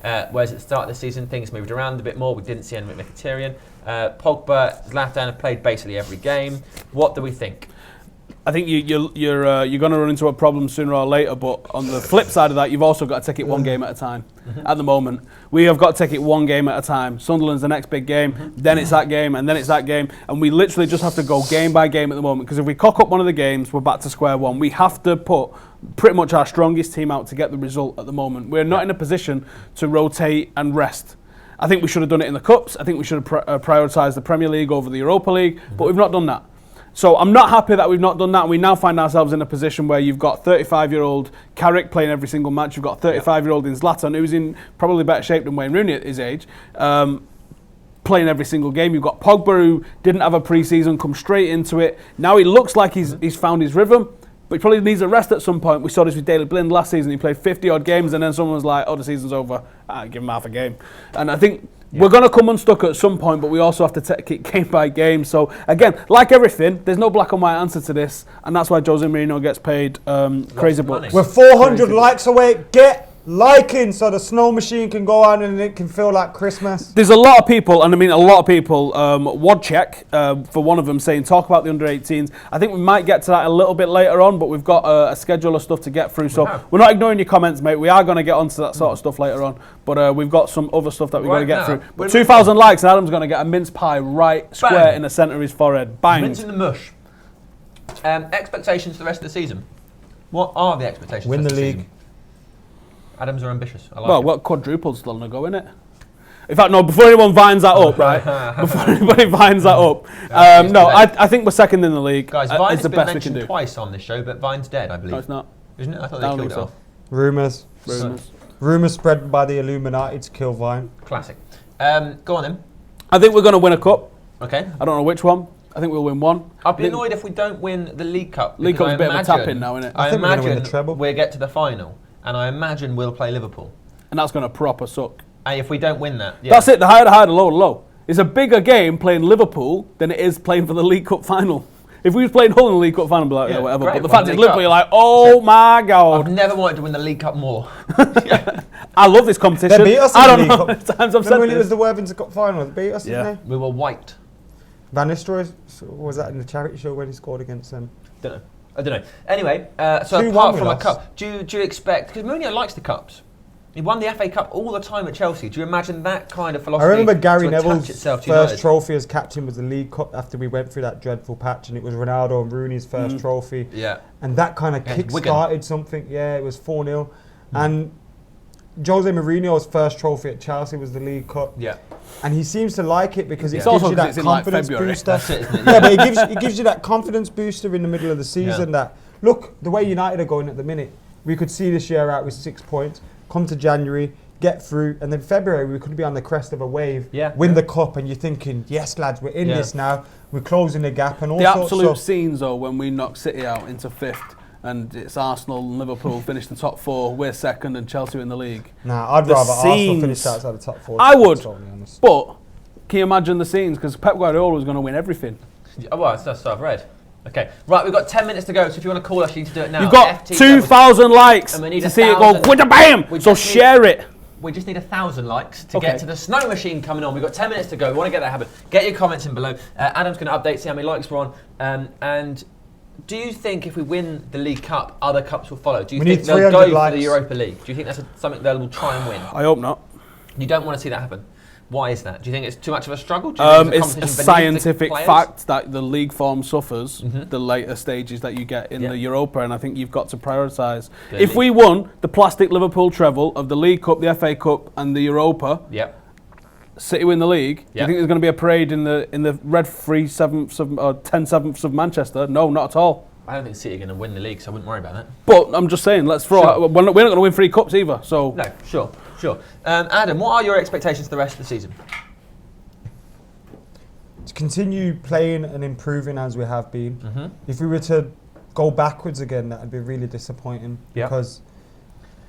A: Whereas at the start of the season, things moved around a bit more. We didn't see any Mkhitaryan. Pogba, Zlatan have played basically every game. What do we think?
C: I think you're going to run into a problem sooner or later, but on the flip side of that, you've also got to take it one game at a time. At the moment, we have got to take it one game at a time. Sunderland's the next big game, then it's that game, and then it's that game, and we literally just have to go game by game at the moment, because if we cock up one of the games, we're back to square one. We have to put pretty much our strongest team out to get the result at the moment. We're not in a position to rotate and rest. I think we should have done it in the Cups. I think we should have prioritised the Premier League over the Europa League, but we've not done that. So I'm not happy that we've not done that. And we now find ourselves in a position where you've got 35-year-old Carrick playing every single match. You've got 35-year-old in Zlatan, who's in probably better shape than Wayne Rooney at his age, playing every single game. You've got Pogba, who didn't have a pre-season, come straight into it. Now he looks like he's found his rhythm, but he probably needs a rest at some point. We saw this with Daley Blind last season. He played 50-odd games, and then someone was like, oh, the season's over. Give him half a game. And I think we're going to come unstuck at some point, but we also have to take it game by game. So, again, like everything, there's no black and white answer to this, and that's why Jose Mourinho gets paid crazy bucks.
B: We're 400 likes away. Get liking so the snow machine can go on and it can feel like Christmas.
C: There's a lot of people, and I mean a lot of people, Wodcheck, for one of them, saying talk about the under-18s. I think we might get to that a little bit later on, but we've got a schedule of stuff to get through. So we're not ignoring your comments, mate. We are going to get onto that sort of stuff later on, but we've got some other stuff that we've got to get through. But 2,000 likes, and Adam's going to get a mince pie right square in the centre of his forehead. Bang.
A: Mince in the mush. Expectations for the rest of the season. What are the expectations?
B: Win
A: for
B: the
A: rest of
B: league.
A: season? Adams are ambitious. I like
C: Well,
A: it.
C: what quadruple's still on the go, innit? In fact, no, before anyone vines that up, right? Before anybody vines that up. No, I think we're second in the league.
A: Guys,
C: It's
A: Vine's
C: the
A: been
C: best we can
A: mentioned
C: do.
A: twice on this show, but Vine's dead, I believe.
C: No, it's not.
A: Isn't it? I thought
C: I
A: they
C: don't
A: killed
C: think
A: it
C: so.
A: off.
B: Rumours.
C: Rumours.
B: Rumours spread by the Illuminati to kill Vine.
A: Classic. Go on then.
C: I think we're going to win a cup.
A: Okay.
C: I don't know which one. I think we'll win one.
A: I'd be annoyed if we don't win the League Cup.
C: League
A: because
C: Cup's a bit of a tap-in now, isn't it?
A: I
B: think we're gonna
A: imagine
B: win the treble.
A: we'll get to the final, and I imagine we'll play Liverpool.
C: And that's going to proper suck.
A: And if we don't win that, yeah.
C: That's it, the higher, the higher, the lower, the low. It's a bigger game playing Liverpool than it is playing for the League Cup final. If we was playing Hull in the League Cup final, I'd be like,
A: Yeah,
C: yeah, whatever.
A: great,
C: But the
A: won
C: fact
A: the
C: is,
A: League
C: Liverpool,
A: Cup.
C: you're like, oh my God.
A: I've never wanted to win the League Cup more.
C: I love this competition.
B: They beat us in
C: I
B: the
C: don't
B: League
C: know
B: Cup.
C: how many times I've said
B: Remember when it was
C: this.
B: the Worthington Cup final? They beat us,
C: Yeah.
B: didn't
A: We were white.
B: they? Van Nistelrooy, was that in the charity show when he scored against them?
A: I don't know. Anyway, so
B: 2-1
A: apart
B: we
A: from a
B: lost.
A: cup, do you expect, because Mourinho likes the cups. He won the FA Cup all the time at Chelsea. Do you imagine that kind of philosophy
B: I remember Gary
A: to attach
B: Neville's
A: itself to
B: first
A: United?
B: trophy as captain was the League Cup after we went through that dreadful patch, and it was Ronaldo and Rooney's first trophy.
A: Yeah.
B: And that kind of
A: Against
B: kick-started something. Yeah, it was 4-0. And Jose Mourinho's first trophy at Chelsea was the League Cup.
A: Yeah.
B: And he seems to like it because it
C: It's
B: gives
C: also
B: you
C: 'cause
B: that
C: it's in, like,
B: confidence
C: February.
B: booster.
A: That's it, isn't it?
B: Yeah, but it gives you that confidence booster in the middle of the season that, look, the way United are going at the minute, we could see this year out with 6 points, come to January, get through, and then February we could be on the crest of a wave, win the cup, and you're thinking, yes, lads, we're in this now, we're closing the gap, and all
C: The
B: sorts
C: absolute
B: of
C: scenes, though, when we knock City out into 5th, and it's Arsenal and Liverpool finish the top 4, we're second, and Chelsea in the league.
B: Nah, I'd
C: The
B: rather Arsenal
C: scenes.
B: finish outside the top 4.
C: I would,
B: totally honest.
C: but can you imagine the scenes? Because Pep Guardiola was going to win everything.
A: Oh, well, that's what I've read. Okay, right, we've got 10 minutes to go, so if you want to call us, you need to do it now.
C: You've got
A: FT,
C: 2,000 likes
A: and we need
C: to see it go
A: 1,000.
C: quitter bam.
A: We
C: So
A: just need-
C: share it.
A: We just need 1,000 likes to
C: Okay.
A: get to the snow machine coming on. We've got 10 minutes to go. We want to get that happen. Get your comments in below. Adam's going to update, see how many likes we're on. And do you think if we win the League Cup, other cups will follow? Do you
B: We
A: think
B: need
A: they'll
B: 300
A: go
B: likes.
A: for the Europa League? Do you think that's something they will try and win?
C: I hope not.
A: You don't want to see that happen. Why is that? Do you think it's too much of a struggle? Do you think
C: It's a
A: competition beneath the
C: scientific
A: players?
C: fact that the league form suffers the later stages that you get in the Europa, and I think you've got to prioritise. If we won the plastic Liverpool treble of the League Cup, the FA Cup, and the Europa, City win the league. Do you think there's going to be a parade in the red-free 10/7 of Manchester? No, not at all.
A: I don't think City are going to win the league, so I wouldn't worry about that.
C: But I'm just saying, let's throw. We're not going to win 3 cups either. So
A: no, sure. Adam, what are your expectations for the rest of the season?
B: To continue playing and improving as we have been. If we were to go backwards again, that would be really disappointing because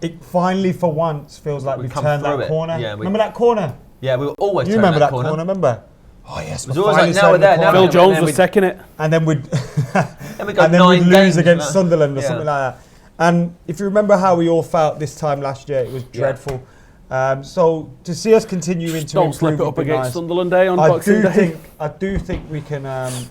B: it finally, for once, feels like we've turned that corner. Yeah, remember that corner?
A: Yeah, we were always.
B: You remember that corner? Remember? Oh yes,
A: it was always like, now we're there.
C: Phil Jones was taking it,
B: and then we'd
A: we'd
B: lose against Sunderland or something like that. And if you remember how we all felt this time last year, it was dreadful. So to see us continuing to
C: don't slip it up against Sunderland Day on Boxing Day.
B: I do think we can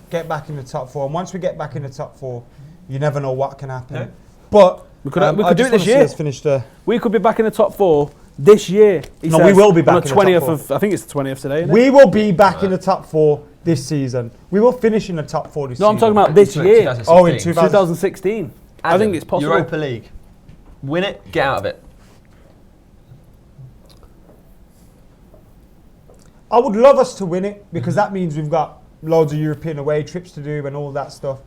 B: get back in the top 4. And once we get back in the top 4, you never know what can happen.
A: No.
B: But
C: we could do it this year. We could be back in the top 4 this year.
B: We will be back
C: on the 20th of. I think it's the 20th today.
B: We will be back in the top 4 this season. We will finish in the top 4 this season.
C: No, I'm talking about this year.
A: 2016.
B: Oh, in 2016.
A: Adam,
C: I think it's possible.
A: Europa League. Win it, get out of it.
B: I would love us to win it because that means we've got loads of European away trips to do and all that stuff.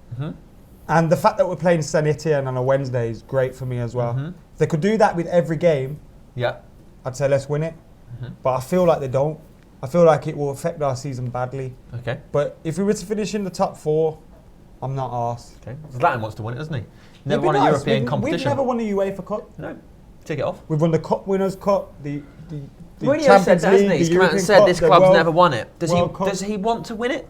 B: And the fact that we're playing San Etienne on a Wednesday is great for me as well. If they could do that with every game, I'd say let's win it. But I feel like they don't. I feel like it will affect our season badly.
A: Okay.
B: But if we were to finish in the top 4, I'm not arsed.
A: Okay. Zlatan wants to win it, doesn't he? Never won a European competition.
B: We've never won the UEFA Cup.
A: No. Take it off.
B: We've won the Cup Winners' Cup, the
A: Mourinho said that, hasn't he? He's come out and said this club's never won it. Does he want to win it?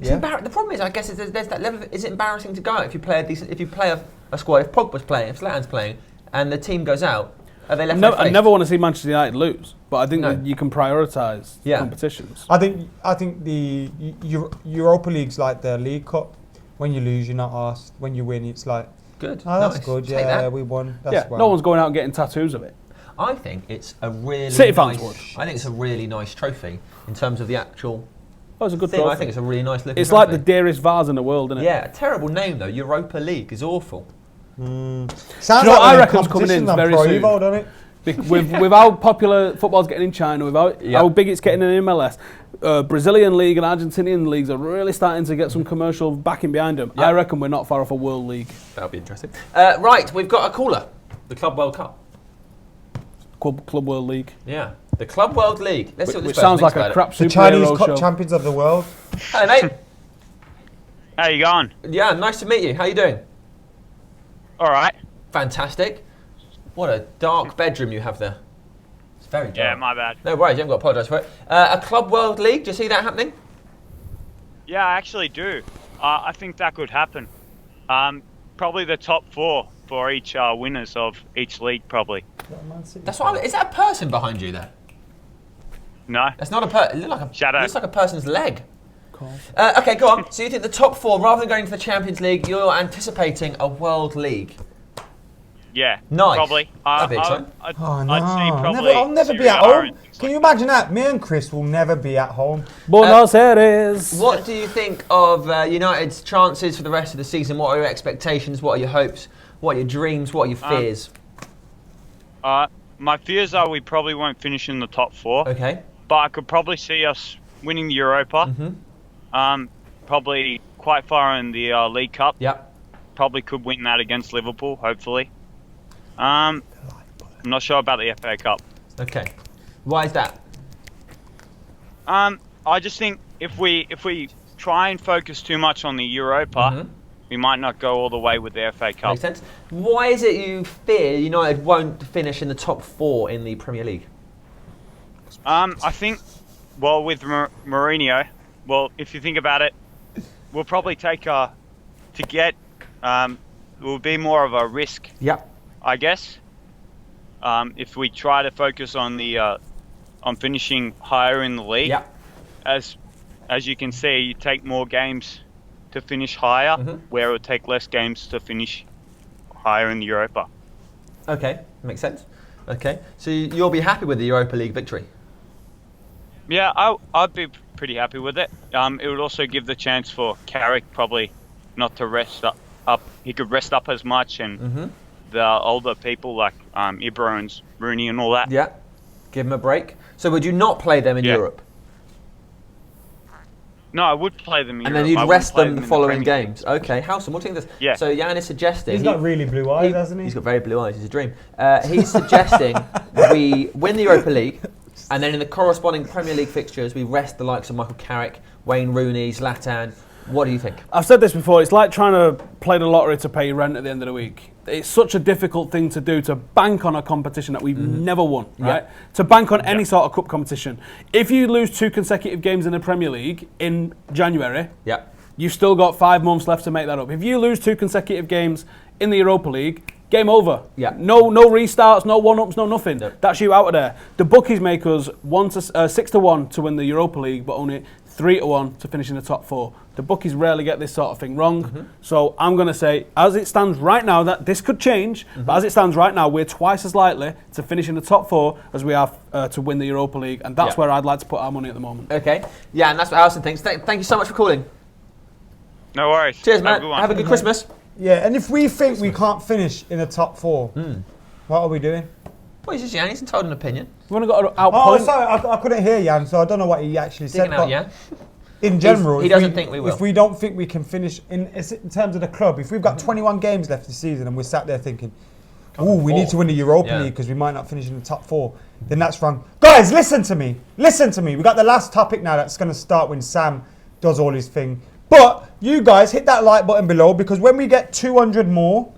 A: The problem is, I guess, there's that level of, is it embarrassing to go out if you play a squad, if Pogba's playing, if Zlatan's playing, and the team goes out, are they left?
C: I never want to see Manchester United lose, but I think that you can prioritise competitions.
B: I think the Europa League's like the League Cup. When you lose, you're not asked. When you win, it's like,
A: good.
B: Oh, that's good. Yeah, we won. That's
C: no one's going out and getting tattoos of it.
A: I think it's a really
C: City fans would.
A: I think it's a really nice trophy in terms of the actual.
C: Oh, it's a good
A: thing.
C: trophy.
A: I think it's a really nice looking.
C: It's like the dearest vase in the world, isn't it?
A: Yeah, a terrible name though. Europa League is awful.
B: Sounds
C: like
B: I
C: reckon's coming in very soon.
B: Evo, don't it?
C: with how popular football's getting in China, with how big it's getting in MLS, Brazilian league and Argentinian leagues are really starting to get some commercial backing behind them. I reckon we're not far off a world league.
A: That'll be interesting. Right, we've got a caller. The Club World Cup.
C: Club World League.
A: Yeah, the Club World League. Let's see what this
C: which sounds like a crap superhero show.
B: The Chinese Cup champions of the world.
A: Hello, mate.
H: How you going?
A: Yeah, nice to meet you. How you doing?
H: All right.
A: Fantastic. What a dark bedroom you have there. It's very dark.
H: Yeah, my bad.
A: No worries, you haven't got to apologise for it. A Club World League, do you see that happening?
H: Yeah, I actually do. I think that could happen. Probably the top 4 for each winners of each league, probably.
A: That's what. Is that a person behind you there?
H: No.
A: That's not a person. It
H: Shadow.
A: Looks like a person's leg. Okay, go on. So you think the top 4, rather than going to the Champions League, you're anticipating a World League?
H: Yeah.
A: Nice.
H: Probably.
A: That'd be exciting.
H: I'd say probably.
B: I'll never be at home. Can you imagine that? Me and Chris will never be at home.
C: Buenos Aires.
A: What do you think of United's chances for the rest of the season? What are your expectations? What are your hopes? What are your dreams? What are your fears?
H: My fears are we probably won't finish in the top 4.
A: Okay.
H: But I could probably see us winning the Europa. Probably quite far in the League Cup.
A: Yep.
H: Probably could win that against Liverpool, hopefully. I'm not sure about the FA Cup.
A: Okay. Why is that?
H: I just think if we try and focus too much on the Europa, we might not go all the way with the FA Cup.
A: Makes sense. Why is it you fear United won't finish in the top 4 in the Premier League?
H: I think, well, with Mourinho, well, if you think about it, we'll probably take it will be more of a risk.
A: Yep.
H: I guess. If we try to focus on the on finishing higher in the league, as you can see, you take more games to finish higher, where it would take less games to finish higher in the Europa.
A: Okay, makes sense. Okay, so you'll be happy with the Europa League victory?
H: Yeah, I'd be pretty happy with it. It would also give the chance for Carrick probably not to rest up. He could rest up as much, and the older people like Ibra and Rooney and all that.
A: Yeah, give them a break. So would you not play them in Europe?
H: No, I would play them in
A: and
H: Europe.
A: then you'd rest them the following
H: League.
A: games. Okay, Howson, what do you think of this?
H: Yeah.
A: So Jan is suggesting...
B: He's got really blue eyes, hasn't he?
A: He's got very blue eyes, he's a dream. He's suggesting we win the Europa League, and then in the corresponding Premier League fixtures, we rest the likes of Michael Carrick, Wayne Rooney, Zlatan. What do you think?
C: I've said this before, it's like trying to play the lottery to pay your rent at the end of the week. It's such a difficult thing to do, to bank on a competition that we've never won, right?
A: Yeah.
C: To bank on any sort of cup competition. If you lose 2 consecutive games in the Premier League in January, you've still got 5 months left to make that up. If you lose 2 consecutive games in the Europa League, game over.
A: Yeah.
C: No restarts, no one-ups, no nothing. No. That's you out of there. The bookies make us 6-1 to win the Europa League, but only 3-1 to finish in the top 4. The bookies rarely get this sort of thing wrong. So I'm going to say, as it stands right now, that this could change, but as it stands right now, we're twice as likely to finish in the top 4 as we are to win the Europa League, and that's where I'd like to put our money at the moment.
A: Okay. Yeah, and that's what Howson thinks. Thank you so much for calling.
H: No worries.
A: Cheers, man. Have a good Christmas.
B: Yeah, and if we think we can't finish in the top 4, what are we doing?
A: Well, he's just Jan. He's entitled to an opinion.
C: We've only got to outpoint.
B: Oh, sorry, I couldn't hear Jan, so I don't know what he actually said.
A: Out, yeah.
B: In general,
A: he doesn't think we will.
B: If we don't think we can finish in terms of the club, if we've got 21 games left this season and we're sat there thinking, "Ooh, we need to win the Europa League because we might not finish in the top 4," then that's wrong. Guys, listen to me. Listen to me. We got the last topic now that's going to start when Sam does all his thing. But you guys hit that like button below, because when we get 200 more,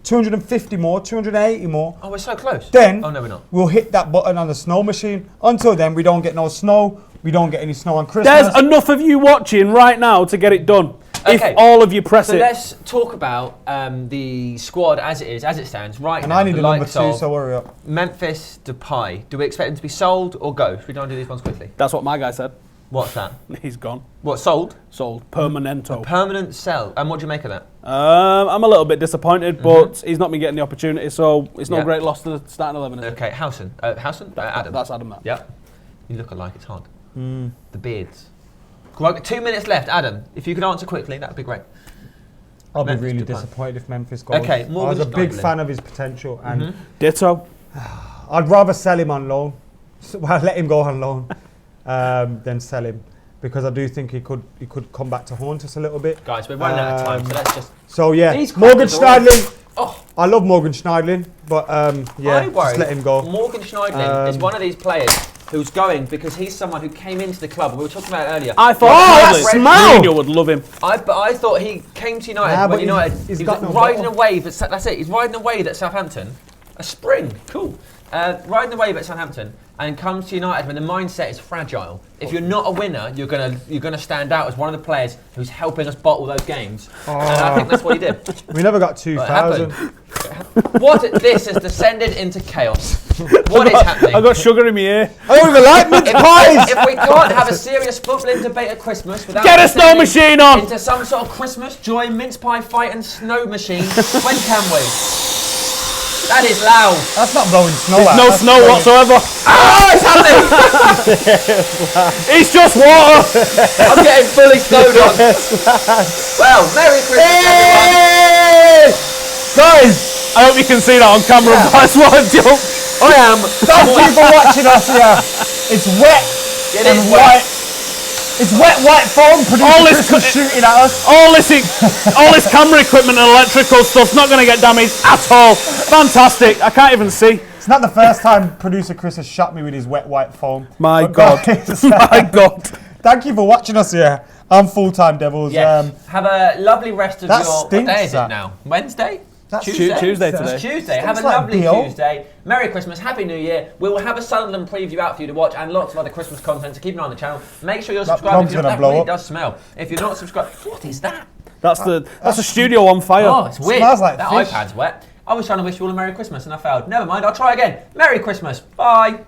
B: 250 more, 280 more.
A: Oh, we're so close.
B: Then
A: no, we're not.
B: We'll hit that button on the snow machine. Until then, we don't get no snow. We don't get any snow on Christmas.
C: There's enough of you watching right now to get it done.
A: Okay.
C: If all of you press
A: so
C: it.
A: let's talk about the squad as it stands right
B: And
A: now.
B: I need a number 2, so hurry up.
A: Memphis Depay. Do we expect him to be sold or go? Should we don't do these ones quickly?
C: That's what my guy said.
A: What's that?
C: He's gone.
A: What, sold?
C: Sold. Permanento.
A: A permanent sell. And what do you make of that?
C: I'm a little bit disappointed, but he's not been getting the opportunity, so it's no great loss to the starting 11. Is it?
A: Okay, Howson. Adam.
C: That's Adam. That.
A: Yep. You look alike, it's hard. The beards. 2 minutes left, Adam. If you could answer quickly, that would be great.
B: I'll be really disappointed if Memphis goes.
A: Okay,
B: I was a big fan of his potential. And
C: Ditto.
B: I'd rather sell him on loan. Well, let him go on loan than sell him. Because I do think he could come back to haunt us a little bit.
A: Guys, we're running out of time, so let's just...
B: So, yeah, Morgan Schneidlin. I love Morgan Schneidlin, but just let him go.
A: Morgan Schneidlin is one of these players who's going because he's someone who came into the club. We were talking about it earlier.
C: I thought Mourinho would love him.
A: But I thought he came to United when United... He's riding a wave. That's it. He's riding a wave at Southampton. A spring. Cool. Riding a wave at Southampton and comes to United when the mindset is fragile. If you're not a winner, you're gonna stand out as one of the players who's helping us bottle those games. And I think that's what he did.
B: We never got 2,000.
A: This has descended into chaos. What is happening?
C: I got sugar in my ear.
B: I don't even like mince pies!
A: If we can't have a serious footballing debate at Christmas without
C: get a snow machine on
A: into some sort of Christmas joy mince pie fight and snow machine, when can we? That is loud.
B: That's not blowing snow out.
C: No snow whatsoever.
A: Ah, it's happening!
C: It's just water.
A: I'm getting fully snowed on. Well, Merry Christmas, everyone.
C: Guys, I hope you can see that on camera. That's what a joke.
A: I am.
B: Thank you for watching us here. It's wet and white. It's wet, white foam producing Christmas shooting at us.
C: All this camera equipment and electrical stuff's not going to get damaged at all. Fantastic. I can't even see.
B: It's not the first time producer Chris has shot me with his wet, white foam.
C: My God. My God.
B: Thank you for watching us here. I'm Full-Time Devils.
A: Yes. Have a lovely rest of
B: that
A: your...
B: Stinks,
A: what day is it now? Wednesday?
B: That's
C: Tuesday today.
A: It's Tuesday. Have a lovely Tuesday. Merry Christmas. Happy New Year. We will have a Sunderland preview out for you to watch and lots of other Christmas content, so keep an eye on the channel. Make sure you're subscribed. That really does smell. If you're not subscribed... What is that?
C: That's the studio on fire.
A: Oh, it's weird.
B: Smells like
A: that
B: fish.
A: iPad's wet. I was trying to wish you all a Merry Christmas and I failed. Never mind, I'll try again. Merry Christmas. Bye.